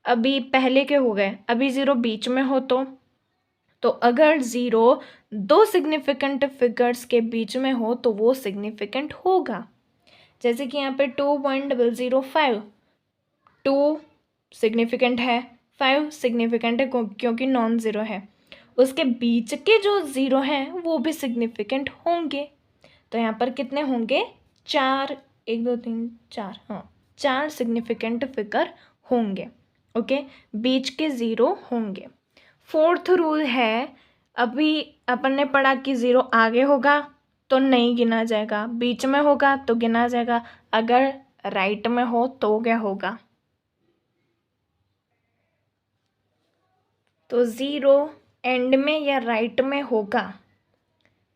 अभी पहले के हो गए, अभी ज़ीरो बीच में हो तो अगर ज़ीरो दो सिग्निफिकेंट फिगर्स के बीच में हो तो वो सिग्निफिकेंट होगा. जैसे कि यहाँ पे 2.005 2 सिग्निफिकेंट है, 5 सिग्निफिकेंट है क्योंकि नॉन ज़ीरो है. उसके बीच के जो ज़ीरो हैं वो भी सिग्निफिकेंट होंगे. तो यहाँ पर कितने होंगे? 4, 1, 2, 3, 4, हाँ 4 सिग्निफिकेंट फिगर होंगे. ओके, बीच के ज़ीरो होंगे. फोर्थ रूल है, अभी अपन ने पढ़ा कि ज़ीरो आगे होगा तो नहीं गिना जाएगा, बीच में होगा तो गिना जाएगा, अगर राइट में हो तो क्या होगा? तो ज़ीरो एंड में या राइट में होगा.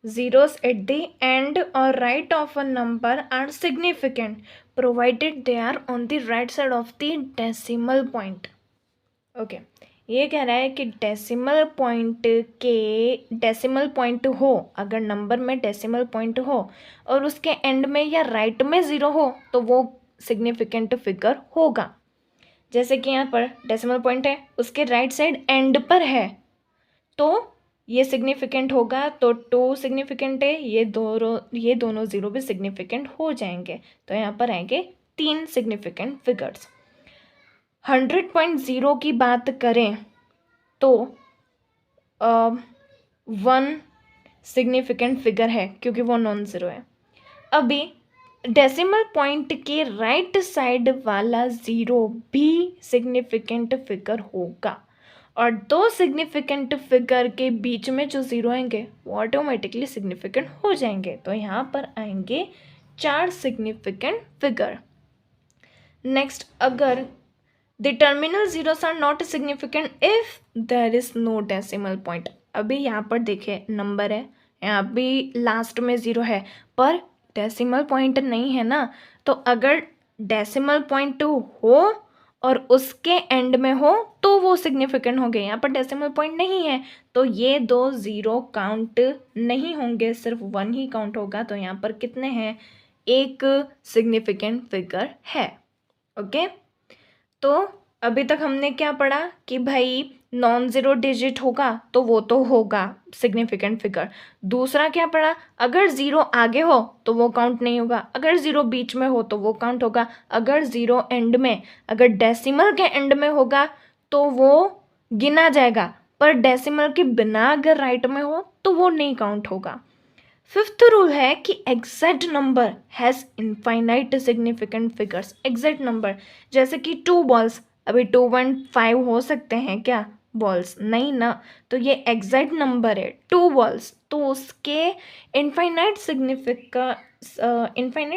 ज़ीरोस एट द एंड और right of a number are significant provided they are on the right side of the decimal point. Okay, ये कह रहा है कि डेसिमल पॉइंट हो, अगर नंबर में डेसिमल पॉइंट हो और उसके एंड में या राइट में ज़ीरो हो तो वो सिग्निफिकेंट फिगर होगा. जैसे कि यहाँ पर डेसिमल पॉइंट है, उसके राइट साइड एंड पर है तो ये सिग्निफिकेंट होगा. तो 2 सिग्निफिकेंट है, ये दोनों ज़ीरो भी सिग्निफिकेंट हो जाएंगे. तो यहाँ पर आएंगे 3 सिग्निफिकेंट फिगर्स. 100.0 की बात करें तो 1 सिग्निफिकेंट फिगर है क्योंकि वो नॉन ज़ीरो है. अभी डेसिमल पॉइंट के राइट साइड वाला ज़ीरो भी सिग्निफिकेंट फिगर होगा और 2 सिग्निफिकेंट फिगर के बीच में जो ज़ीरो आएंगे वो ऑटोमेटिकली सिग्निफिकेंट हो जाएंगे. तो यहाँ पर आएंगे 4 सिग्निफिकेंट फिगर. नेक्स्ट, अगर the terminal zeros are not significant if there is no decimal point. अभी यहाँ पर देखिए नंबर है, यहाँ भी लास्ट में ज़ीरो है पर डेसिमल पॉइंट नहीं है ना. तो अगर डेसिमल पॉइंट हो और उसके एंड में हो तो वो सिग्निफिकेंट होंगे. यहाँ पर डेसिमल पॉइंट नहीं है तो ये 2 ज़ीरो काउंट नहीं होंगे, सिर्फ 1 ही काउंट होगा. तो यहाँ पर कितने हैं? 1 सिग्निफिकेंट फिगर है. ओके, तो अभी तक हमने क्या पढ़ा कि भाई नॉन ज़ीरो डिजिट होगा तो वो तो होगा सिग्निफिकेंट फिगर. दूसरा क्या पढ़ा? अगर ज़ीरो आगे हो तो वो काउंट नहीं होगा, अगर ज़ीरो बीच में हो तो वो काउंट होगा, अगर ज़ीरो एंड में, अगर डेसिमल के एंड में होगा तो वो गिना जाएगा, पर डेसिमल के बिना अगर राइट में हो तो वो नहीं काउंट होगा. फिफ्थ रूल है कि exact number has infinite significant figures. Exact number जैसे कि 2 बॉल्स, अभी 2.5 हो सकते हैं क्या बॉल्स? नहीं ना. तो ये एग्जैक्ट नंबर है 2 बॉल्स, तो उसके इनफाइनाइट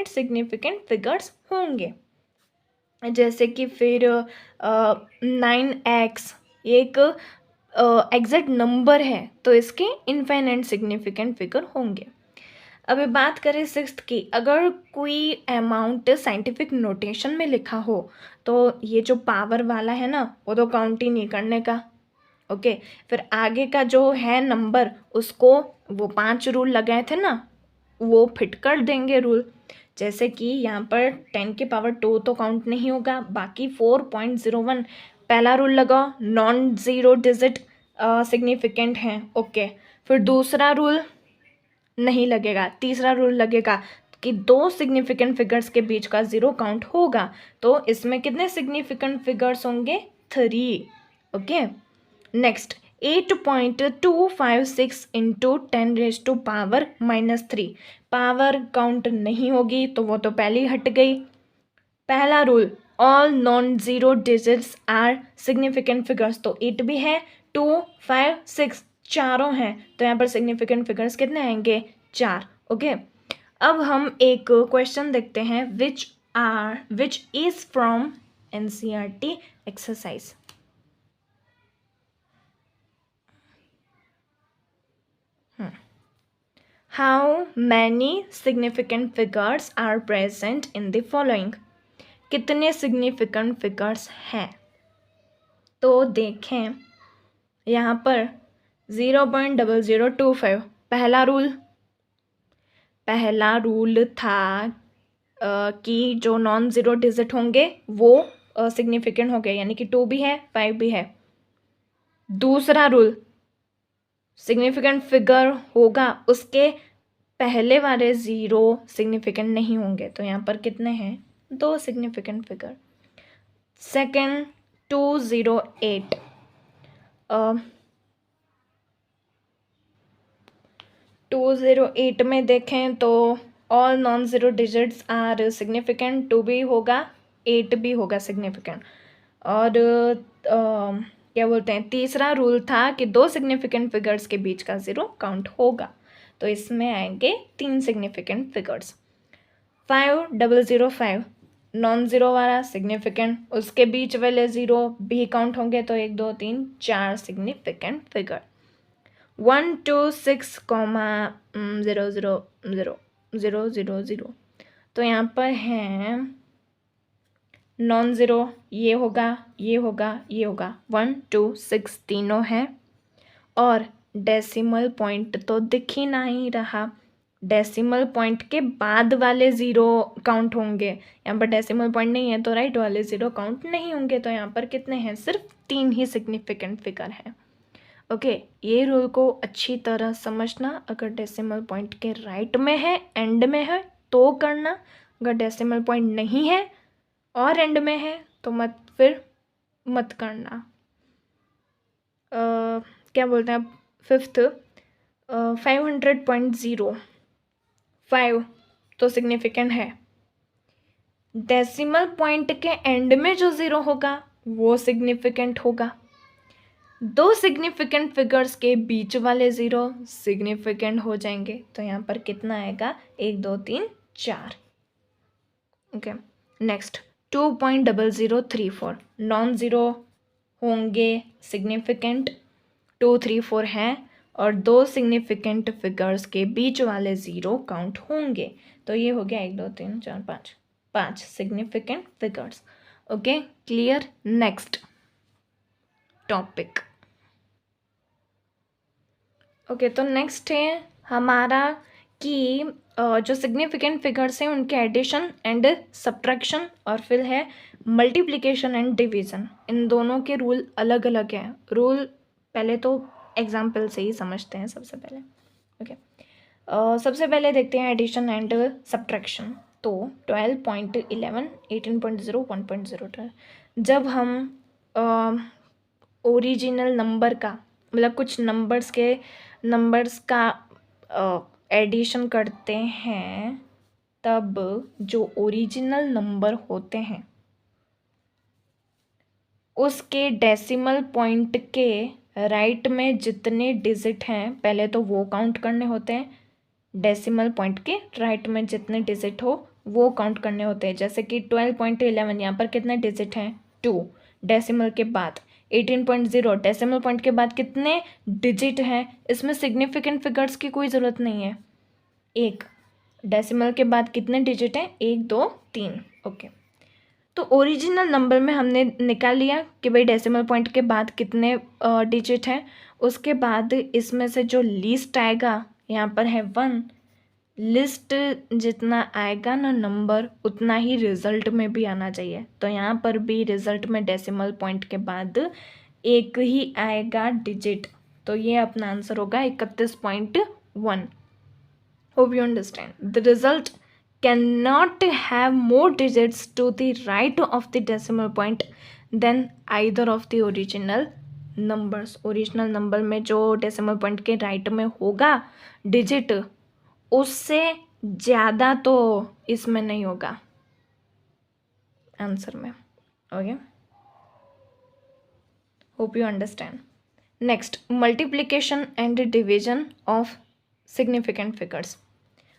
सिग्निफिकेंट फिगर्स होंगे. जैसे कि फिर 9x एक एग्जैक्ट नंबर है तो इसके इनफाइनाइट सिग्निफिकेंट फिगर होंगे. अभी बात करें सिक्स्थ की, अगर कोई अमाउंट साइंटिफिक नोटेशन में लिखा हो तो ये जो पावर वाला है ना वो तो काउंट ही नहीं करने का. ओके, फिर आगे का जो है नंबर उसको वो 5 रूल लगाए थे ना वो फिट कर देंगे रूल. जैसे कि यहाँ पर 10 की पावर 2 तो काउंट नहीं होगा, बाकी 4.01 पहला रूल लगाओ, नॉन ज़ीरो डिजिट सिग्निफिकेंट हैं, ओके। फिर दूसरा रूल नहीं लगेगा, तीसरा रूल लगेगा कि दो सिग्निफिकेंट फिगर्स के बीच का ज़ीरो काउंट होगा। तो इसमें कितने सिग्निफिकेंट फिगर्स होंगे? 3, okay. Next 8.256 into 10⁻³ power count नहीं होगी, तो वो तो पहले ही हट गई। पहला rule, all non zero digits are significant figures, तो 8 भी है, 2, 5, 6 चारों हैं, तो यहाँ पर सिग्निफिकेंट फिगर्स कितने आएंगे? 4, ओके। अब हम एक क्वेश्चन देखते हैं which is from NCERT exercise. How many significant figures are present in the following? कितने सिग्निफिकेंट फिगर्स हैं? तो देखें यहाँ पर 0.0025 पहला रूल था कि जो नॉन ज़ीरो डिजिट होंगे वो सिग्निफिकेंट हो गए, यानी कि 2 भी है 5 भी है। दूसरा रूल, सिग्निफिकेंट फिगर होगा उसके पहले वाले ज़ीरो सिग्निफिकेंट नहीं होंगे, तो यहाँ पर कितने हैं? 2 सिग्निफिकेंट फिगर। सेकेंड 208 208 में देखें तो all non zero digits are significant, 2 भी होगा 8 भी होगा सिग्निफिकेंट। और क्या बोलते हैं, तीसरा रूल था कि 2 सिग्निफिकेंट फिगर्स के बीच का ज़ीरो काउंट होगा, तो इसमें आएंगे 3 सिग्निफिकेंट फिगर्स। 5005 नॉन ज़ीरो वाला सिग्निफिकेंट, उसके बीच वाले ज़ीरो भी काउंट होंगे, तो 1 2 3 4 सिग्निफिकेंट फिगर। 126,000,000 तो यहाँ पर हैं नॉन ज़ीरो, ये होगा ये होगा ये होगा, 1 2 6 तीनों हैं। और डेसिमल पॉइंट तो दिख ही नहीं रहा, डेसिमल पॉइंट के बाद वाले ज़ीरो काउंट होंगे, यहाँ पर डेसिमल पॉइंट नहीं है तो राइट वाले ज़ीरो काउंट नहीं होंगे, तो यहाँ पर कितने हैं? सिर्फ 3 ही सिग्निफिकेंट फिगर हैं, ओके। ये रूल को अच्छी तरह समझना, अगर डेसिमल पॉइंट के राइट में है, एंड में है तो करना, अगर डेसिमल पॉइंट नहीं है और एंड में है तो मत करना। क्या बोलते हैं फिफ्थ 500.05 तो सिग्निफिकेंट है, डेसिमल पॉइंट के एंड में जो ज़ीरो होगा वो सिग्निफिकेंट होगा, 2 सिग्निफिकेंट फिगर्स के बीच वाले ज़ीरो सिग्निफिकेंट हो जाएंगे, तो यहाँ पर कितना आएगा? 1 2 3 4, ओके। नेक्स्ट 2.0034 नॉन ज़ीरो होंगे सिग्निफिकेंट, 2 3 4 हैं, और 2 सिग्निफिकेंट फिगर्स के बीच वाले ज़ीरो काउंट होंगे, तो ये हो गया 1 2 3 4 5 significant figures, okay clear. Next topic, okay तो नेक्स्ट है हमारा कि जो सिग्निफिकेंट फिगर्स हैं उनके एडिशन एंड सब्ट्रैक्शन, और फिर है मल्टीप्लिकेशन एंड डिवीज़न। इन दोनों के रूल अलग अलग हैं। रूल पहले तो एग्जाम्पल से ही समझते हैं सबसे पहले, ओके। सबसे पहले देखते हैं एडिशन एंड सब्ट्रैक्शन। तो 12.11 18.0 1.0 जब हम ओरिजिनल नंबर का मतलब कुछ नंबर्स का एडिशन करते हैं, तब जो ओरिजिनल नंबर होते हैं उसके डेसिमल पॉइंट के राइट में जितने डिजिट हैं पहले तो वो काउंट करने होते हैं, डेसिमल पॉइंट के राइट में जितने डिजिट हो वो काउंट करने होते हैं। जैसे कि 12.11 यहाँ पर कितने डिजिट हैं? 2, डेसिमल के बाद 18.0 डेसिमल पॉइंट के बाद कितने डिजिट हैं? इसमें सिग्निफिकेंट फिगर्स की कोई ज़रूरत नहीं है, 1 डेसिमल के बाद कितने डिजिट हैं? 1 2 3, ओके। तो ओरिजिनल नंबर में हमने निकाल लिया कि भाई डेसिमल पॉइंट के बाद कितने डिजिट हैं। उसके बाद इसमें से जो लीस्ट आएगा यहाँ पर है 1, लिस्ट जितना आएगा ना नंबर, उतना ही रिजल्ट में भी आना चाहिए। तो यहाँ पर भी रिजल्ट में डेसिमल पॉइंट के बाद एक ही आएगा डिजिट, तो ये अपना आंसर होगा 31.1। Hope you understand. The result can not have more digits to the right of the decimal point than either of the original numbers. Original number में जो डेसिमल पॉइंट के राइट में होगा डिजिट, उससे ज़्यादा तो इसमें नहीं होगा आंसर में। Okay, hope you understand. Next, multiplication and division of significant figures.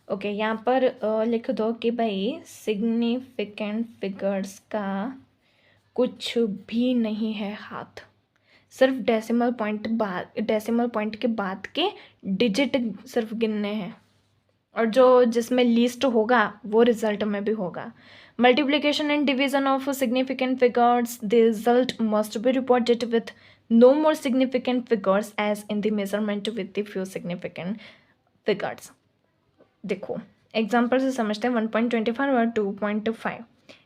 Okay, यहाँ पर लिख दो कि भाई सिग्निफिकेंट फिगर्स का कुछ भी नहीं है हाथ, सिर्फ डेसिमल पॉइंट के बाद के डिजिट सिर्फ गिनने हैं, और जो जिसमें लीस्ट होगा वो रिजल्ट में भी होगा। Multiplication and division of significant figures, the result must be reported with no more significant figures as in the measurement with the few significant figures. देखो एग्जाम्पल से समझते हैं। 1.25 और 2.5,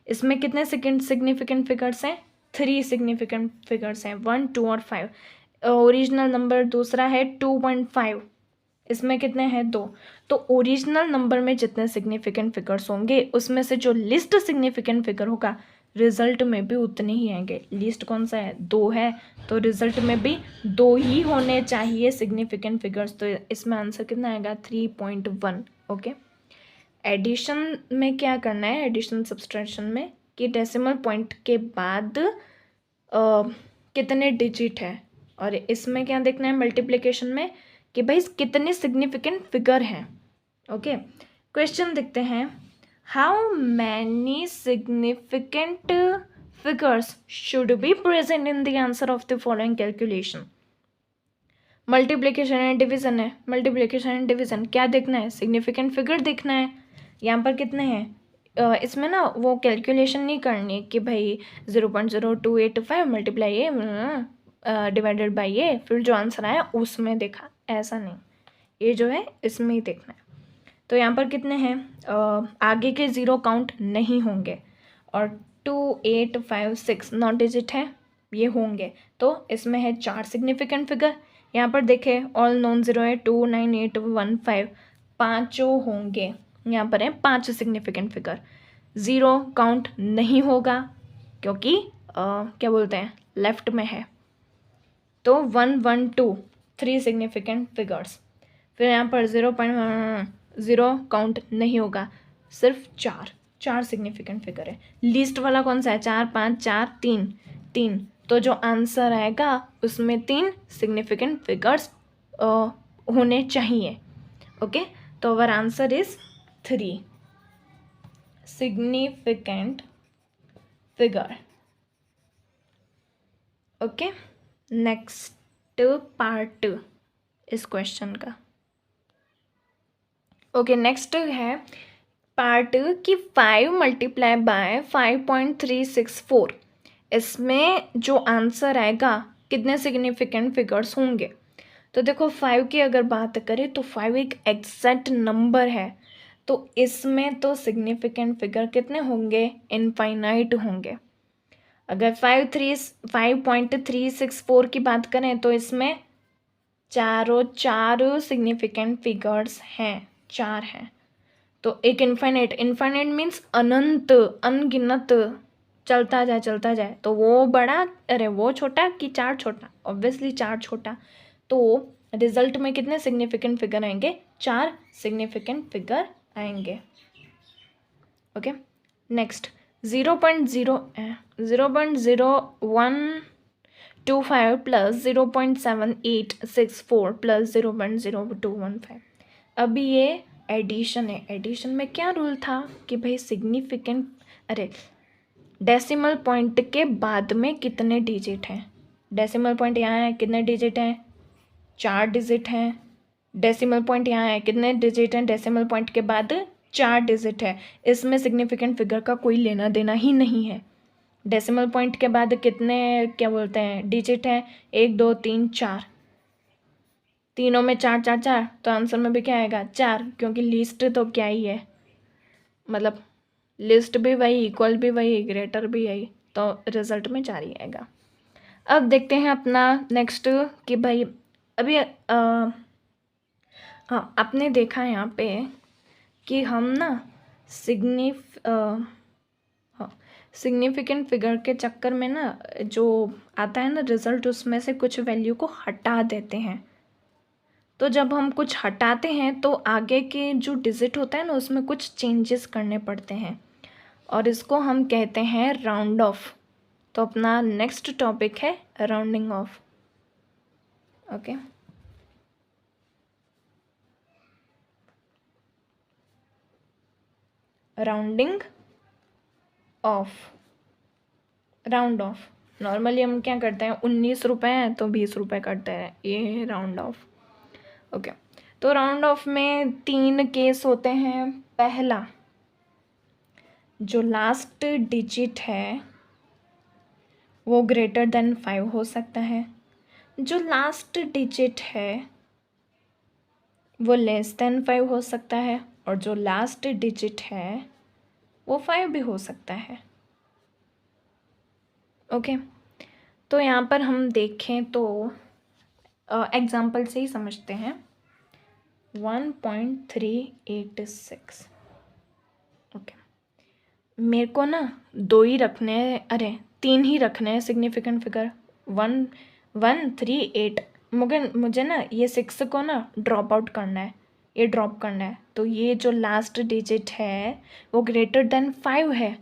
इसमें कितने सिग्निफिकेंट फिगर्स हैं? 3 सिग्निफिकेंट फिगर्स हैं, 1, 2 और 5। ओरिजिनल नंबर दूसरा है 2.5, इसमें कितने हैं? 2। तो ओरिजिनल नंबर में जितने सिग्निफिकेंट फिगर्स होंगे उसमें से जो लिस्ट सिग्निफिकेंट फिगर होगा रिजल्ट में भी उतने ही आएंगे। लिस्ट कौन सा है? 2 है, तो रिजल्ट में भी 2 ही होने चाहिए सिग्निफिकेंट फिगर्स। तो इसमें आंसर कितना आएगा? 3.1। ओके, एडिशन में क्या करना है? एडिशन सब्सट्रैक्शन में कि डेसिमल पॉइंट के बाद कितने डिजिट है, और इसमें क्या देखना है मल्टीप्लिकेशन में कि भाई कितने सिग्निफिकेंट फिगर हैं। ओके, क्वेश्चन देखते हैं। How many significant figures should be present in the answer of the following calculation. Multiplication and division है। मल्टीप्लिकेशन एंड डिवीजन क्या देखना है? सिग्निफिकेंट फिगर देखना है। यहाँ पर कितने हैं? इसमें ना वो कैलकुलेशन नहीं करनी कि भाई 0.0285 मल्टीप्लाई ये डिवाइडेड बाई ये, फिर जो आंसर आया उसमें देखा, ऐसा नहीं। ये जो है इसमें ही देखना है। तो यहाँ पर कितने हैं? आगे के 0 काउंट नहीं होंगे, और 2, 8, 5, 6 नॉन डिजिट है, ये होंगे। तो इसमें है 4 सिग्निफिकेंट फिगर। यहाँ पर देखें ऑल नॉन ज़ीरो है, 2, 9, 8, 1, 5, पाँचों होंगे। यहाँ पर है 5 सिग्निफिकेंट फिगर। 0 काउंट नहीं होगा क्योंकि क्या बोलते हैं लेफ्ट में है। तो 1, 1, 2 3 सिग्निफिकेंट फिगर्स। फिर यहाँ पर 0.0 काउंट नहीं होगा, सिर्फ 4 सिग्निफिकेंट फिगर है। लीस्ट वाला कौन सा है? 4, 5, 4, 3। तो जो आंसर आएगा उसमें 3 सिग्निफिकेंट फिगर्स होने चाहिए। ओके, तो our answer is 3 significant figure. Okay, next part इस क्वेश्चन का। ओके, नेक्स्ट है पार्ट कि 5 मल्टीप्लाई बाय 5.364, इसमें जो आंसर आएगा कितने सिग्निफिकेंट फिगर्स होंगे। तो देखो 5 की अगर बात करें तो 5 एक एग्जैक्ट नंबर है, तो इसमें तो सिग्निफिकेंट फिगर कितने होंगे? इनफाइनाइट होंगे। अगर 5.364 की बात करें तो इसमें चार सिग्निफिकेंट फिगर्स हैं, 4 हैं। तो एक इनफाइनाइट मीन्स अनंत, अनगिनत, चलता जाए। तो वो बड़ा, अरे वो छोटा कि 4 छोटा? ऑब्वियसली 4 छोटा। तो रिजल्ट में कितने सिग्निफिकेंट फिगर आएंगे? 4 सिग्निफिकेंट फिगर आएंगे। Okay, next 0.0125 plus 0.7864 plus 0.0215। अभी ये एडिशन है। एडिशन में क्या रूल था कि भाई डेसिमल पॉइंट के बाद में कितने डिजिट हैं। डेसिमल पॉइंट यहाँ है, कितने डिजिट हैं? 4 डिजिट हैं। डेसिमल पॉइंट यहाँ है, कितने डिजिट हैं? डेसिमल पॉइंट के बाद 4 डिजिट है। इसमें सिग्निफिकेंट फिगर का कोई लेना देना ही नहीं है। डेसिमल पॉइंट के बाद कितने क्या बोलते हैं डिजिट हैं? 1, 2, 3, 4। तीनों में 4 4 4, तो आंसर में भी क्या आएगा 4, क्योंकि लिस्ट तो क्या ही है, मतलब लिस्ट भी वही, इक्वल भी वही, ग्रेटर भी यही, तो रिजल्ट में 4 ही आएगा। अब देखते हैं अपना नेक्स्ट कि भाई अभी हाँ, आपने देखा यहाँ पे कि हम ना सिग्निफिकेंट फिगर के चक्कर में ना जो आता है ना रिजल्ट, उसमें से कुछ वैल्यू को हटा देते हैं। तो जब हम कुछ हटाते हैं तो आगे के जो डिजिट होता है ना उसमें कुछ चेंजेस करने पड़ते हैं, और इसको हम कहते हैं राउंड ऑफ। तो अपना नेक्स्ट टॉपिक है rounding off. Okay, rounding off, round of. Normally हम क्या करते हैं, 19 रुपये हैं तो 20 रुपये करते हैं, ये है राउंड ऑफ। ओके, तो राउंड ऑफ में 3 केस होते हैं। पहला, जो लास्ट डिजिट है वो ग्रेटर देन 5 हो सकता है, जो लास्ट डिजिट है वो लेस देन 5 हो सकता है, और जो लास्ट डिजिट है वो 5 भी हो सकता है। ओके, तो यहाँ पर हम देखें तो एग्जाम्पल से ही समझते हैं। 1.386। ओके, मेरे को ना 2 ही रखने हैं, अरे 3 ही रखने हैं सिग्निफिकेंट फिगर। 138। मुझे ना ये 6 को ना ड्रॉप आउट करना है, ये ड्रॉप करना है। तो ये जो लास्ट डिजिट है वो ग्रेटर देन 5 है,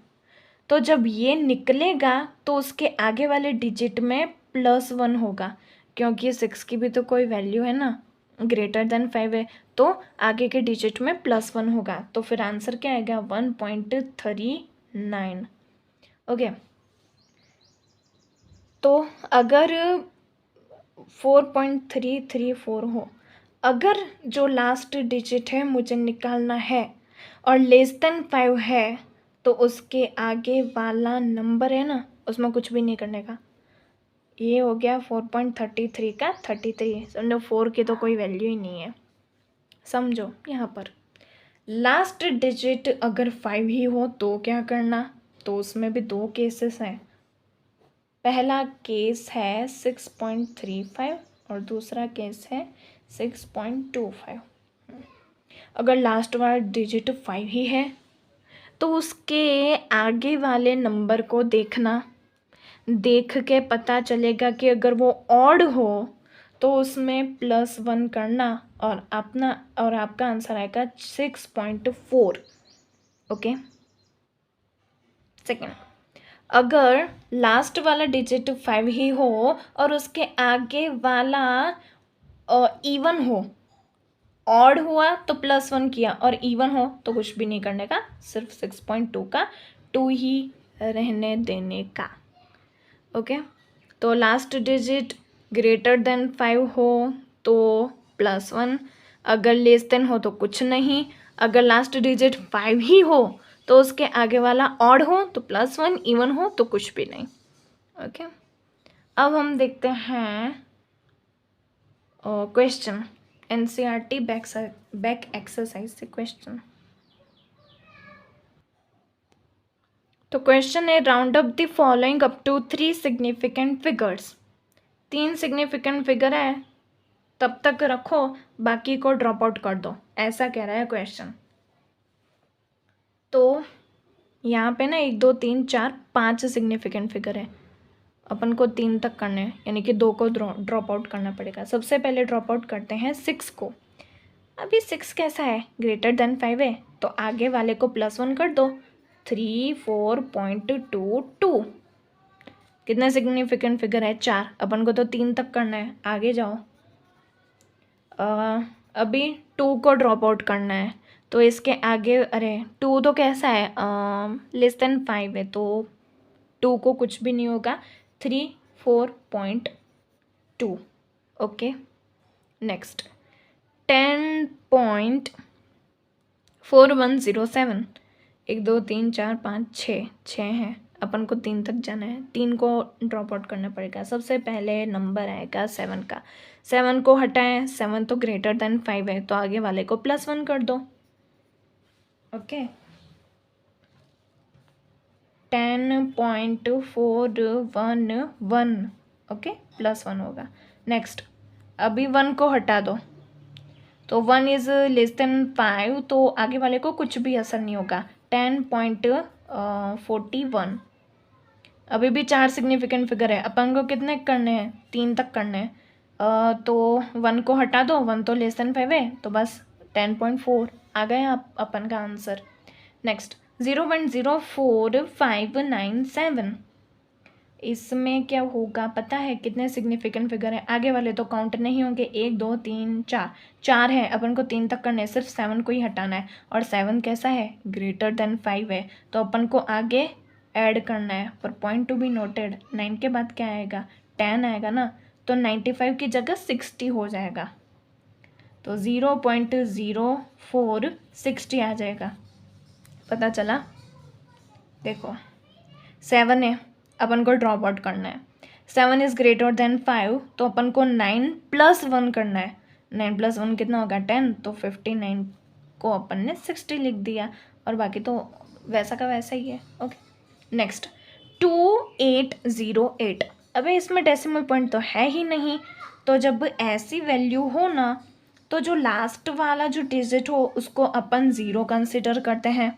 तो जब ये निकलेगा तो उसके आगे वाले डिजिट में +1 होगा, क्योंकि 6 की भी तो कोई वैल्यू है ना, ग्रेटर देन 5 है, तो आगे के डिजिट में +1 होगा। तो फिर आंसर क्या आएगा 1.39। ओके, तो अगर 4.334 हो, अगर जो लास्ट डिजिट है मुझे निकालना है और लेस देन 5 है, तो उसके आगे वाला नंबर है ना उसमें कुछ भी नहीं करने का। ये हो गया 4.33 का 33, समझो 4 की तो कोई वैल्यू ही नहीं है। समझो यहाँ पर लास्ट डिजिट अगर 5 ही हो तो क्या करना, तो उसमें भी 2 केसेस हैं। पहला केस है 6.35 और दूसरा केस है 6.25। अगर लास्ट वाला डिजिट 5 ही है तो उसके आगे वाले नंबर को देखना, देख के पता चलेगा कि अगर वो ऑड हो तो उसमें +1 करना, और आपका आंसर आएगा 6.4। ओके, सेकेंड, अगर लास्ट वाला डिजिट 5 ही हो और उसके आगे वाला इवन हो, ऑड हुआ तो +1 किया और इवन हो तो कुछ भी नहीं करने का, सिर्फ 6.2 का 2 ही रहने देने का। ओके, तो लास्ट डिजिट ग्रेटर देन 5 हो तो +1, अगर लेस देन हो तो कुछ नहीं, अगर लास्ट डिजिट 5 ही हो तो उसके आगे वाला ऑड हो तो +1, इवन हो तो कुछ भी नहीं। ओके, अब हम देखते हैं क्वेश्चन, एनसीईआरटी बैक एक्सरसाइज से क्वेश्चन। तो क्वेश्चन है round up the following up to 3 significant figures. 3 significant figure है, तब तक रखो, बाकी को ड्रॉप आउट कर दो, ऐसा कह रहा है क्वेश्चन। तो यहाँ पे ना 1 2 3 4 5 सिग्निफिकेंट फिगर है, अपन को 3 तक करने हैं, यानी कि 2 को ड्रॉप आउट करना पड़ेगा। सबसे पहले ड्रॉप आउट करते हैं 6 को। अभी 6 कैसा है, ग्रेटर देन 5 है, तो आगे वाले को +1 कर दो, 34.22। कितने सिग्निफिकेंट फिगर है, 4, अपन को तो 3 तक करना है, आगे जाओ। अभी 2 को ड्रॉप आउट करना है, तो इसके आगे, अरे 2 तो कैसा है, लेस देन 5 है, तो 2 को कुछ भी नहीं होगा, 34.2। Okay, next 10.4107। 1 2 3 4 5 6 है, अपन को 3 तक जाना है, 3 को ड्रॉप आउट करना पड़ेगा। सबसे पहले नंबर आएगा 7 का, 7 को हटाएं, 7 तो ग्रेटर देन 5 है तो आगे वाले को +1 कर दो। ओके 10.411 ओके +1 होगा। नेक्स्ट अभी 1 को हटा दो तो 1 इज़ लेस देन 5 तो आगे वाले को कुछ भी असर नहीं होगा। 10.41 अभी भी 4 सिग्निफिकेंट फिगर है, अपन को कितने करने हैं, 3 तक करने हैं। तो 1 को हटा दो, 1 तो लेस देन 5 है तो बस 10.4 आ गया अपन का आंसर। नेक्स्ट 0.04597 इसमें क्या होगा पता है, कितने सिग्निफिकेंट फिगर है, आगे वाले तो काउंट नहीं होंगे, 1 2 3 4, 4 है, अपन को 3 तक करना है, सिर्फ 7 को ही हटाना है और 7 कैसा है, ग्रेटर देन 5 है तो अपन को आगे ऐड करना है। पर पॉइंट टू बी नोटेड 9 के बाद क्या आएगा, 10 आएगा ना, तो 95 की जगह 60 हो जाएगा तो 0.0460 आ जाएगा। पता चला, देखो 7 है, अपन को ड्रॉप आउट करना है, 7 इज़ ग्रेटर देन 5 तो अपन को 9 + 1 करना है, 9 + 1 कितना होगा 10 तो 59 को अपन ने 60 लिख दिया और बाकी तो वैसा का वैसा ही है। ओके नेक्स्ट 2808, अबे इसमें डेसिमल पॉइंट तो है ही नहीं, तो जब ऐसी वैल्यू हो ना तो जो लास्ट वाला जो डिजिट हो उसको अपन 0 कंसिडर करते हैं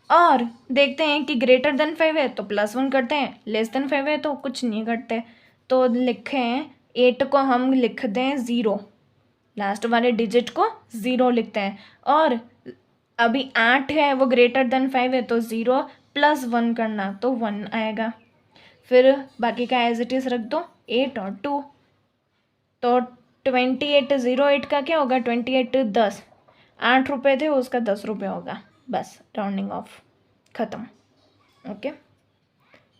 और देखते हैं कि ग्रेटर देन 5 है तो +1 करते हैं, लेस देन 5 है तो कुछ नहीं करते। तो लिखें 8 को हम लिख दें 0, लास्ट वाले डिजिट को 0 लिखते हैं और अभी 8 है वो ग्रेटर देन 5 है तो 0 + 1 करना तो 1 आएगा। फिर बाकी का एज इट इज़ रख दो 8 और 2 तो 2808 का क्या होगा, 28 10, 8 रुपये थे उसका 10 रुपये होगा, बस राउंडिंग ऑफ ख़त्म। Okay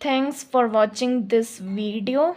thanks for watching this video.